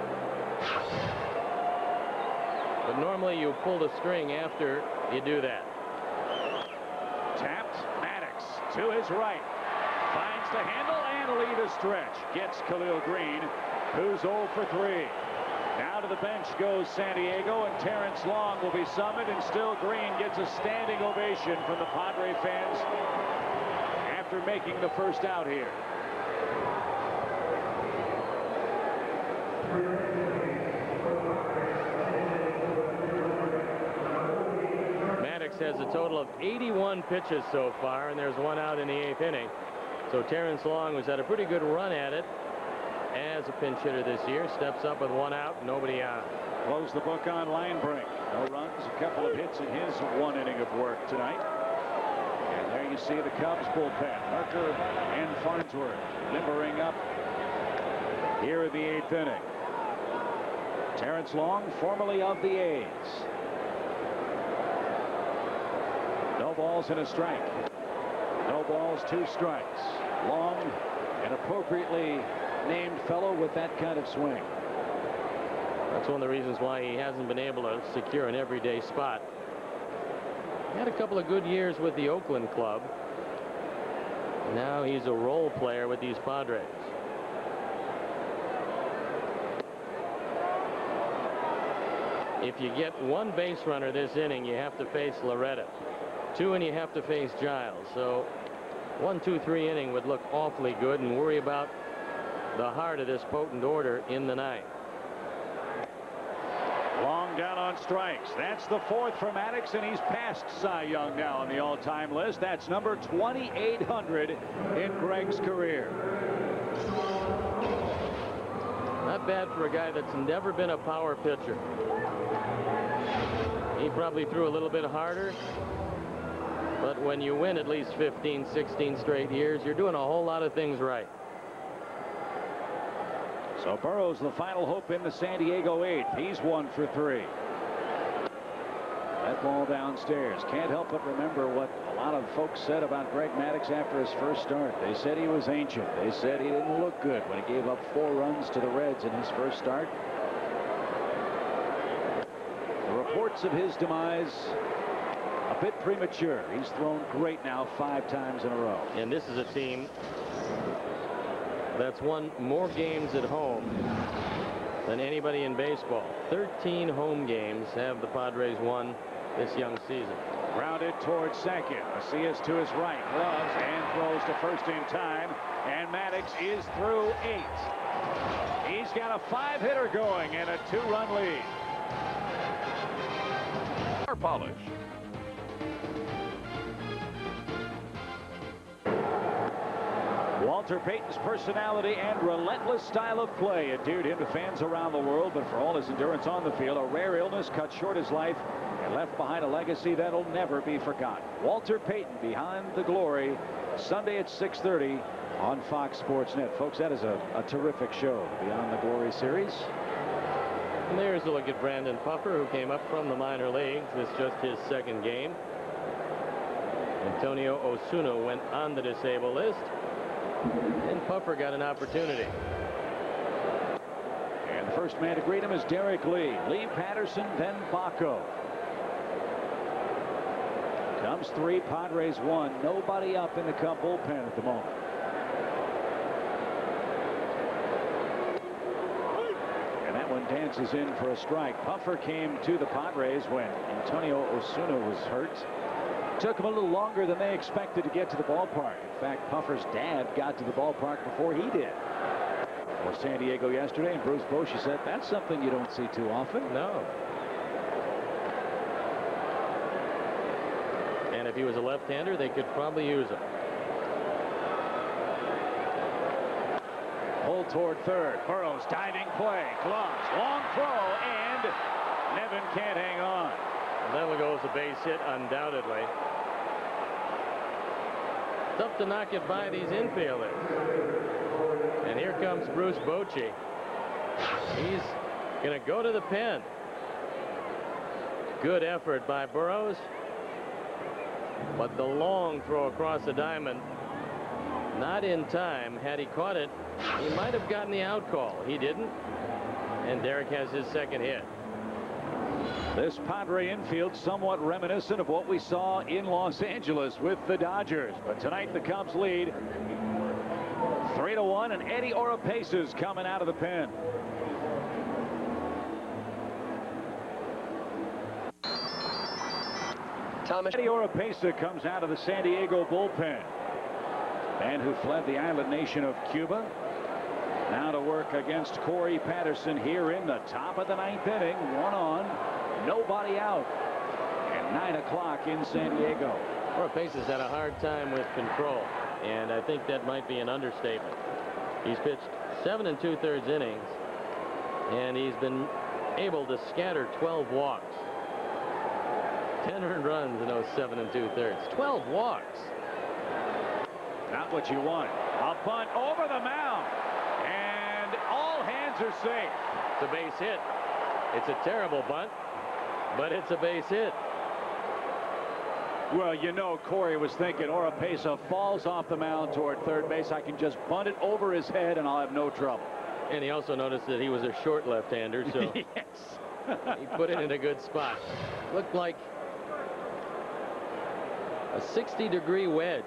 But normally you pull the string after you do that. Tapped. Maddux to his right. Finds the handle and lead a stretch. Gets Khalil Green, who's 0 for 3. Now to the bench goes San Diego, and Terrence Long will be summoned, and still Green gets a standing ovation from the Padre fans after making the first out here. Maddux has a total of 81 pitches so far, and there's 1 out in the 8th inning. So Terrence Long was at a pretty good run at it as a pinch hitter this year. Steps up with 1 out, nobody out. Close the book on Linebrink. No runs, a couple of hits in his 1 inning of work tonight. And there you see the Cubs bullpen. Merker and Farnsworth limbering up here in the 8th inning. Terrence Long, formerly of the A's. No balls and a strike. No balls, 2 strikes. Long, an appropriately named fellow with that kind of swing. That's one of the reasons why he hasn't been able to secure an everyday spot. He had a couple of good years with the Oakland club. Now he's a role player with these Padres. If you get 1 base runner this inning, you have to face Loretta. 2, and you have to face Giles. So 1, 2, 3 inning would look awfully good, and worry about the heart of this potent order in the 9th. Long down on strikes. That's the 4th for Maddux, and he's passed Cy Young now on the all-time list. That's number 2,800 in Greg's career. Not bad for a guy that's never been a power pitcher. He probably threw a little bit harder, but when you win at least 15, 16 straight years, you're doing a whole lot of things right. So Burrow's the final hope in the San Diego 8th. He's 1 for 3. That ball downstairs. Can't help but remember what a lot of folks said about Greg Maddux after his first start. They said he was ancient. They said he didn't look good when he gave up 4 runs to the Reds in his first start. The reports of his demise a bit premature. He's thrown great now 5 times in a row. And this is a team that's won more games at home than anybody in baseball. 13 home games have the Padres won this young season. Grounded towards second. Macias to his right. Gloves and throws to first in time. And Maddux is through 8. He's got a 5-hitter going and a 2-run lead. Car polish. Walter Payton's personality and relentless style of play endeared him to fans around the world, but for all his endurance on the field, a rare illness cut short his life and left behind a legacy that'll never be forgotten. Walter Payton, Behind the Glory, Sunday at 6:30 on Fox Sports Net. Folks, that is a terrific show, Beyond the Glory series. And there's a look at Brandon Puffer, who came up from the minor leagues. This is just his second game. Antonio Osuna went on the disabled list, and Puffer got an opportunity. And the first man to greet him is Derek Lee. Lee, Patterson, then Baco. Comes 3, Padres 1. Nobody up in the Cub bullpen at the moment. And that one dances in for a strike. Puffer came to the Padres when Antonio Osuna was hurt. Took him a little longer than they expected to get to the ballpark. In fact, Puffer's dad got to the ballpark before he did. For San Diego yesterday, and Bruce Bochy said that's something you don't see too often. No. And if he was a left-hander, they could probably use him. Pull toward third. Burrows diving play. Gloves. Long throw. And Nevin can't hang on. And that one goes a base hit, undoubtedly. Tough to knock it by these infielders. And here comes Bruce Bochy. He's going to go to the pen. Good effort by Burrows. But the long throw across the diamond, not in time. Had he caught it, he might have gotten the out call. He didn't. And Derek has his second hit. This Padre infield somewhat reminiscent of what we saw in Los Angeles with the Dodgers. But tonight the Cubs lead 3-1, and Eddie Oropesa coming out of the pen. Eddie Oropesa comes out of the San Diego bullpen. Man who fled the island nation of Cuba. Now to work against Corey Patterson here in the top of the 9th inning. 1 on. Nobody out. And 9 o'clock in San Diego. Oropesa's had a hard time with control, and I think that might be an understatement. He's pitched 7 2/3 innings, and he's been able to scatter 12 walks. 10 earned runs in those 7 2/3. 12 walks. Not what you want. A bunt over the mound, and all hands are safe. It's a base hit. It's a terrible bunt, but it's a base hit. Well, you know, Corey was thinking Oropesa falls off the mound toward third base. I can just bunt it over his head and I'll have no trouble. And he also noticed that he was a short left-hander, so yes. he put it in a good spot. Looked like a 60-degree wedge.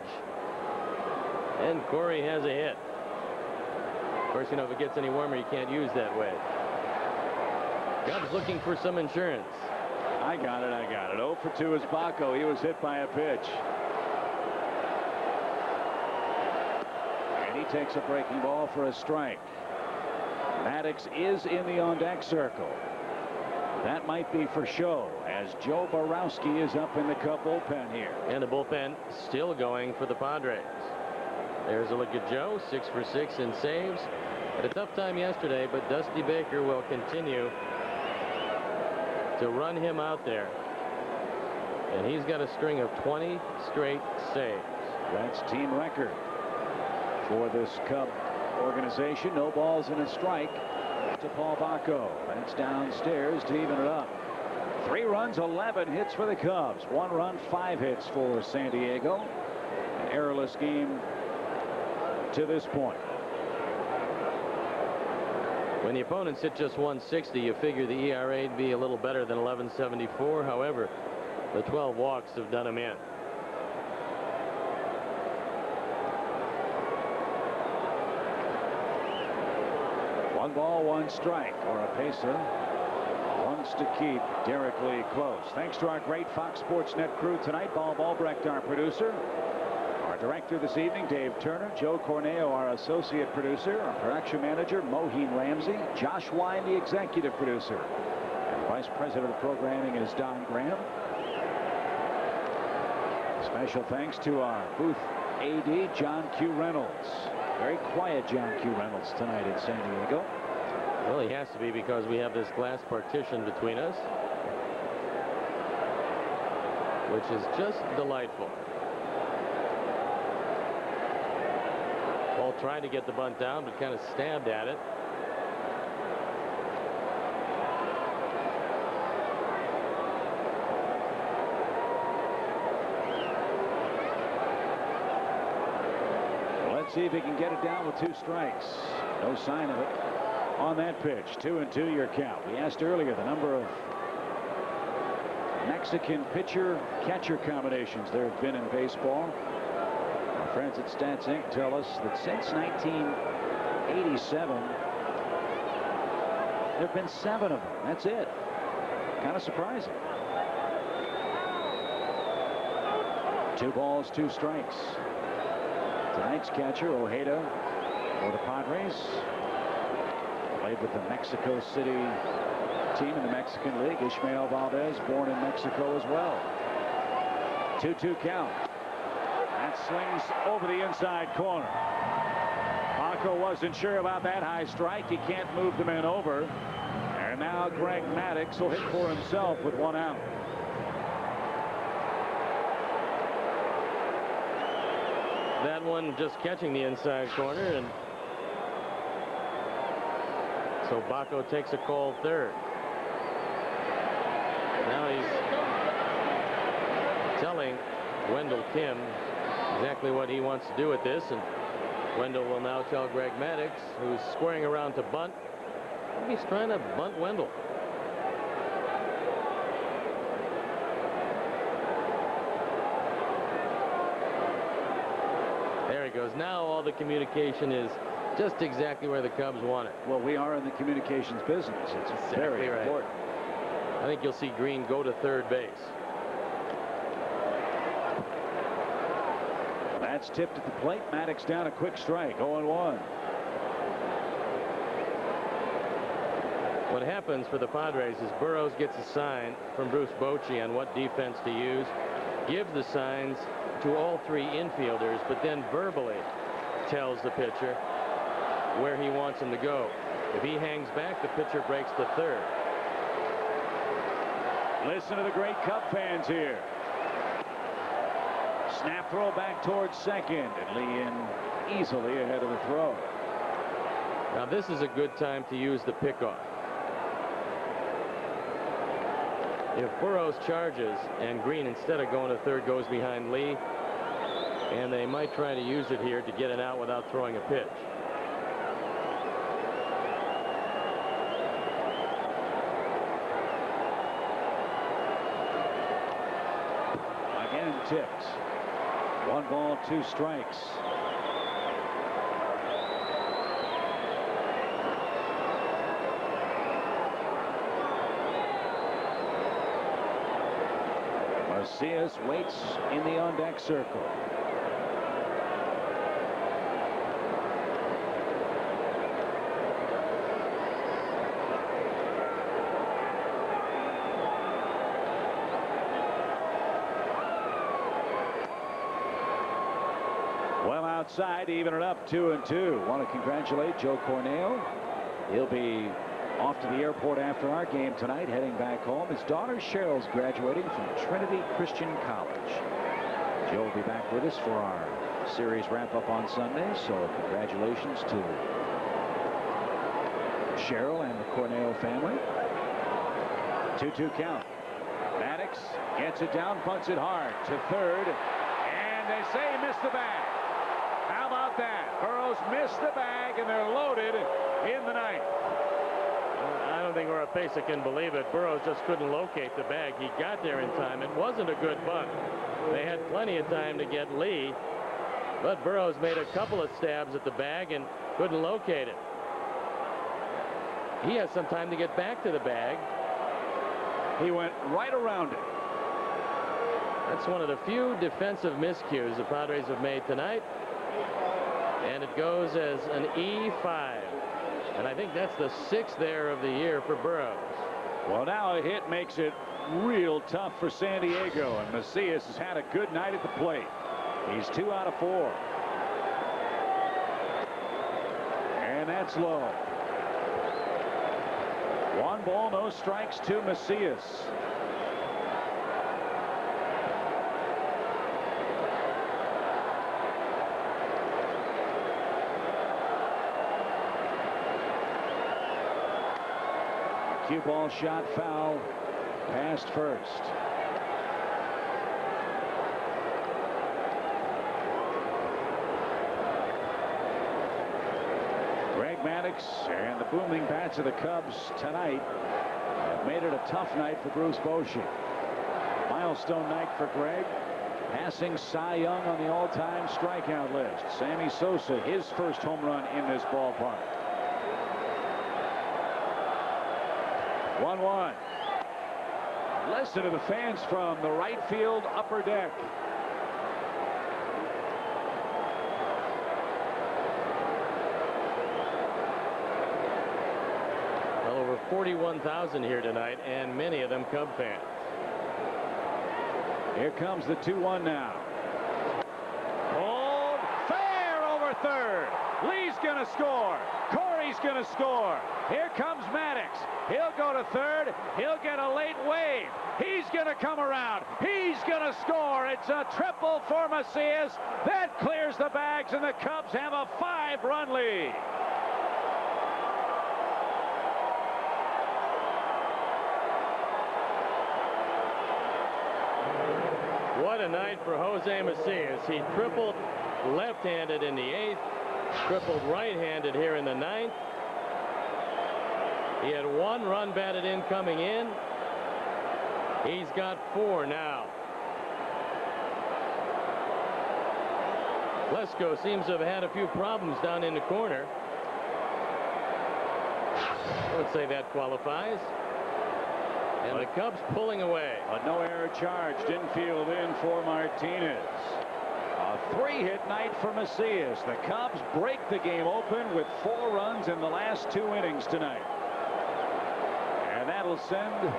And Corey has a hit. Of course, you know, if it gets any warmer, you can't use that wedge. Cubs looking for some insurance. I got it. 0 for 2 is Baco. He was hit by a pitch. And he takes a breaking ball for a strike. Maddux is in the on-deck circle. That might be for show, as Joe Borowski is up in the Cub bullpen here. And the bullpen still going for the Padres. There's a look at Joe, 6 for 6 in saves. Had a tough time yesterday, but Dusty Baker will continue to run him out there. And he's got a string of 20 straight saves. That's team record for this Cub organization. No balls and a strike to Paul Bacco. That's downstairs to even it up. 3 runs, 11 hits for the Cubs. 1 run, 5 hits for San Diego. An errorless game to this point. When the opponents hit just 160, you figure the ERA would be a little better than 11.74. However, the 12 walks have done him in. One ball, 1 strike. Oropesa wants to keep Derek Lee close. Thanks to our great Fox Sports Net crew tonight. Bob Albrecht, our producer. Our director this evening, Dave Turner. Joe Corneo, our associate producer. Our production manager, Moheen Ramsey. Josh Wine, the executive producer. And vice president of programming is Don Graham. Special thanks to our booth AD, John Q. Reynolds. Very quiet John Q. Reynolds tonight in San Diego. Well, he has to be because we have this glass partition between us, which is just delightful. Ball tried to get the bunt down, but kind of stabbed at it. Let's see if he can get it down with 2 strikes. No sign of it on that pitch. 2-2 your count. We asked earlier the number of Mexican pitcher catcher combinations there have been in baseball. Our friends at Stats Inc. tell us that since 1987 there have been 7 of them. That's it. Kind of surprising. 2 balls, 2 strikes. Tonight's catcher, Ojeda, for the Padres. Played with the Mexico City team in the Mexican League. Ismael Valdez, born in Mexico as well. 2-2 count. That swings over the inside corner. Bacco wasn't sure about that high strike. He can't move the man over. And now Greg Maddux will hit for himself with 1 out. That one just catching the inside corner, and so Bacco takes a call third. Now he's telling Wendell Kim exactly what he wants to do with this, and Wendell will now tell Greg Maddux, who's squaring around to bunt. He's trying to bunt Wendell. There he goes. Now all the communication is just exactly where the Cubs want it. Well, we are in the communications business. It's very important. I think you'll see Green go to third base. That's tipped at the plate. Maddux down a quick strike. 0-1. What happens for the Padres is Burroughs gets a sign from Bruce Bochy on what defense to use, gives the signs to all 3 infielders, but then verbally tells the pitcher where he wants him to go. If he hangs back, the pitcher breaks to third. Listen to the great Cub fans here. Snap throw back towards second, and Lee in easily ahead of the throw. Now this is a good time to use the pickoff. If Burroughs charges and Green, instead of going to third, goes behind Lee, and they might try to use it here to get it out without throwing a pitch. Again tipped. 1 ball, 2 strikes. Macias waits in the on-deck circle. Well outside, even it up 2-2. Want to congratulate Joe Corneo. He'll be off to the airport after our game tonight, heading back home. His daughter Cheryl's graduating from Trinity Christian College. Joe will be back with us for our Series wrap up on Sunday, so congratulations to Cheryl and the Corneo family. 2-2 count. Maddux gets it down, punts it hard to third, and they say he missed the bag. How about that? Burrows missed the bag, and they're loaded in the ninth. I don't think Oropesa can believe it. Burrows just couldn't locate the bag. He got there in time. It wasn't a good bunt. They had plenty of time to get Lee, but Burrows made a couple of stabs at the bag and couldn't locate it. He has some time to get back to the bag. He went right around it. That's one of the few defensive miscues the Padres have made tonight. And it goes as an E5. And I think that's the 6th there of the year for Burrows. Well, now a hit makes it real tough for San Diego, and Macias has had a good night at the plate. He's 2 out of 4. And that's low. 1 ball, no strikes to Macias. Cue ball shot foul past first. Greg Maddux and the booming bats of the Cubs tonight have made it a tough night for Bruce Bochy. Milestone night for Greg. Passing Cy Young on the all-time strikeout list. Sammy Sosa, his first home run in this ballpark. 1-1. Listen to the fans from the right field upper deck. Well, over 41,000 here tonight, and many of them Cub fans. Here comes the 2-1 now. Pulled fair over third. Lee's gonna score. Corey's gonna score. Here comes Maddux. He'll go to third. He'll get a late wave. He's gonna come around. He's gonna score. It's a triple for Macias. That clears the bags, and the Cubs have a 5-run lead. What a night for Jose Macias. He tripled left-handed in the 8th, tripled right-handed here in the 9th. He had 1 run batted in coming in. He's got 4 now. Lesko seems to have had a few problems down in the corner. I would say that qualifies. And the Cubs pulling away. A no error charge. Infield in for Martinez. A 3-hit night for Macias. The Cubs break the game open with 4 runs in the last 2 innings tonight. And that'll send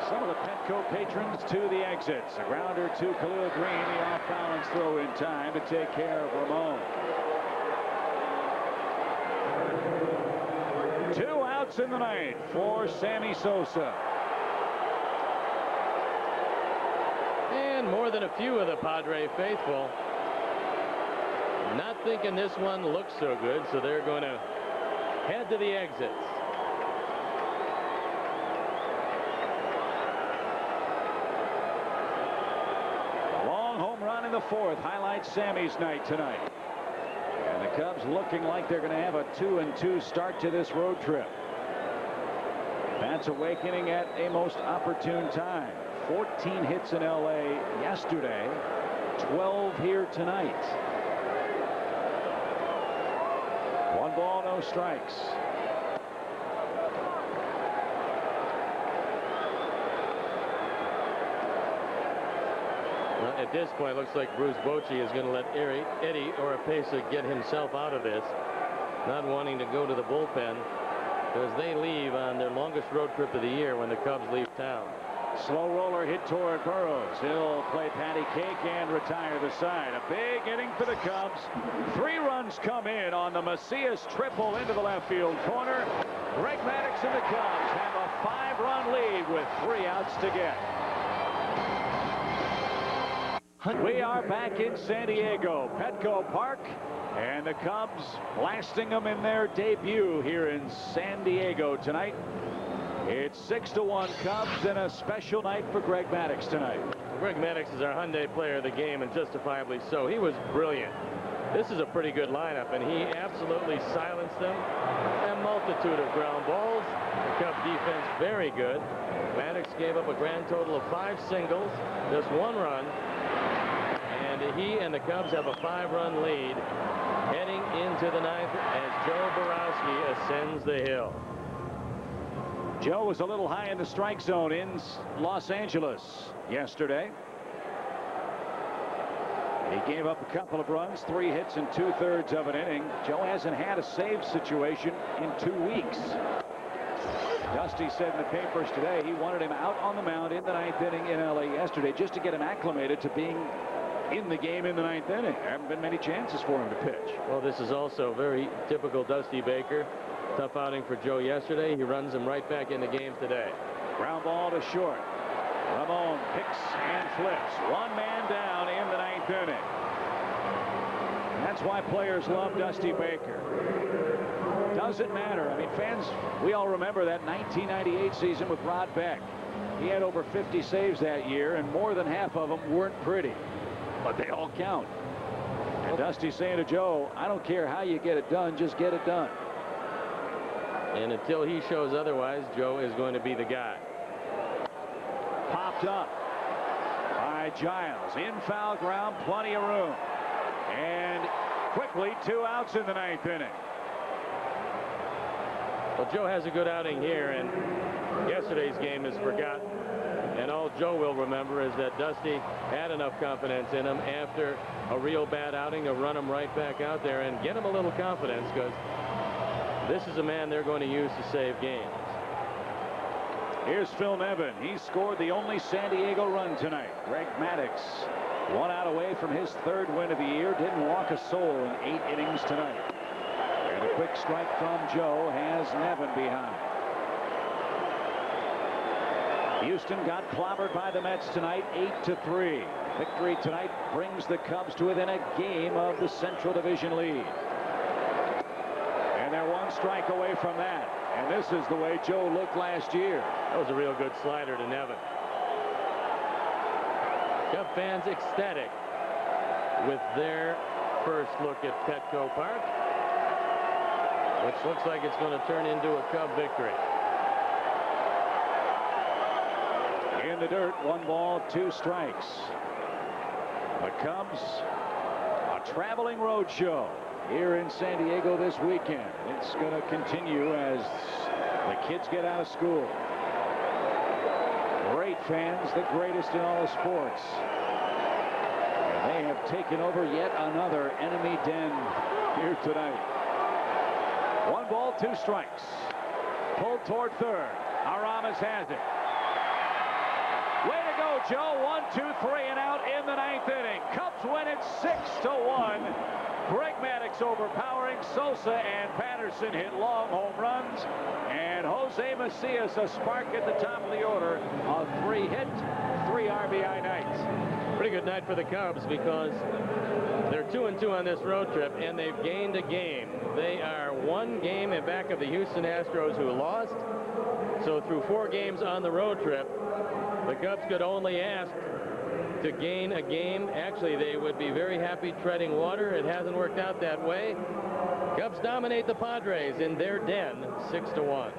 some of the Petco patrons to the exits. A grounder to Khalil Green. The off-balance throw in time to take care of Ramon. 2 outs in the ninth for Sammy Sosa. And more than a few of the Padre faithful not thinking this one looks so good, so they're going to head to the exits. A long home run in the 4th highlights Sammy's night tonight. And the Cubs looking like they're going to have a 2-2 start to this road trip. Bats awakening at a most opportune time. 14 hits in L.A. yesterday, 12 here tonight. 1 ball, no strikes. Well, at this point, it looks like Bruce Bochy is going to let Eddie Oropesa get himself out of this, not wanting to go to the bullpen because they leave on their longest road trip of the year when the Cubs leave town. Slow roller hit toward Burrows. He'll play patty cake and retire the side. A big inning for the Cubs. 3 runs come in on the Macias triple into the left field corner. Greg Maddux and the Cubs have a 5-run lead with 3 outs to get. We are back in San Diego, PetCo Park, and the Cubs blasting them in their debut here in San Diego tonight. It's 6-1 Cubs and a special night for Greg Maddux tonight. Greg Maddux is our Hyundai player of the game, and justifiably so. He was brilliant. This is a pretty good lineup, and he absolutely silenced them. A multitude of ground balls. The Cubs defense very good. Maddux gave up a grand total of 5 singles, just 1 run. And he and the Cubs have a 5-run lead heading into the 9th as Joe Borowski ascends the hill. Joe was a little high in the strike zone in Los Angeles yesterday. He gave up a couple of runs, 3 hits in 2/3 of an inning. Joe hasn't had a save situation in 2 weeks. Dusty said in the papers today he wanted him out on the mound in the 9th inning in LA yesterday just to get him acclimated to being in the game in the 9th inning. There haven't been many chances for him to pitch. Well, this is also very typical Dusty Baker. Tough outing for Joe yesterday. He runs him right back in the game today. Ground ball to short. Ramon picks and flips. 1 man down in the 9th inning. That's why players love Dusty Baker. Doesn't matter. I mean, fans, we all remember that 1998 season with Rod Beck. He had over 50 saves that year, and more than half of them weren't pretty, but they all count. And Dusty's saying to Joe, I don't care how you get it done, just get it done. And until he shows otherwise, Joe is going to be the guy. Popped up by Giles. In foul ground, plenty of room. And quickly 2 outs in the 9th inning. Well, Joe has a good outing here, and yesterday's game is forgotten. And all Joe will remember is that Dusty had enough confidence in him after a real bad outing to run him right back out there and get him a little confidence, because this is a man they're going to use to save games. Here's Phil Nevin. He scored the only San Diego run tonight. Greg Maddux, 1 out away from his 3rd win of the year. Didn't walk a soul in 8 innings tonight. And a quick strike from Joe has Nevin behind. Houston got clobbered by the Mets tonight, 8-3. Victory tonight brings the Cubs to within a game of the Central Division lead. And they're 1 strike away from that. And this is the way Joe looked last year. That was a real good slider to Nevin. Cub fans ecstatic with their first look at PetCo Park, which looks like it's going to turn into a Cub victory. In the dirt, 1 ball, 2 strikes. The Cubs, a traveling road show here in San Diego this weekend. It's going to continue as the kids get out of school. Great fans, the greatest in all of sports. And they have taken over yet another enemy den here tonight. 1 ball, 2 strikes. Pulled toward 3rd. Aramis has it. Way to go, Joe. 1, 2, 3, and out in the 9th inning. Cubs win it 6-1. Greg Maddux overpowering. Sosa and Patterson hit long home runs. And Jose Macias a spark at the top of the order. A 3-hit, 3 RBI night. Pretty good night for the Cubs, because they're 2-2 on this road trip, and they've gained a game. They are 1 game in back of the Houston Astros, who lost. So through 4 games on the road trip, the Cubs could only ask to gain a game. Actually, they would be very happy treading water. It hasn't worked out that way. Cubs dominate the Padres in their den, 6-1.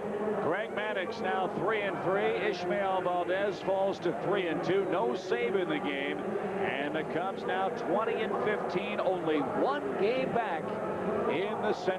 Greg Maddux now 3-3. Ismael Valdez falls to 3-2. No save in the game. And the Cubs now 20-15. Only 1 game back in the Central.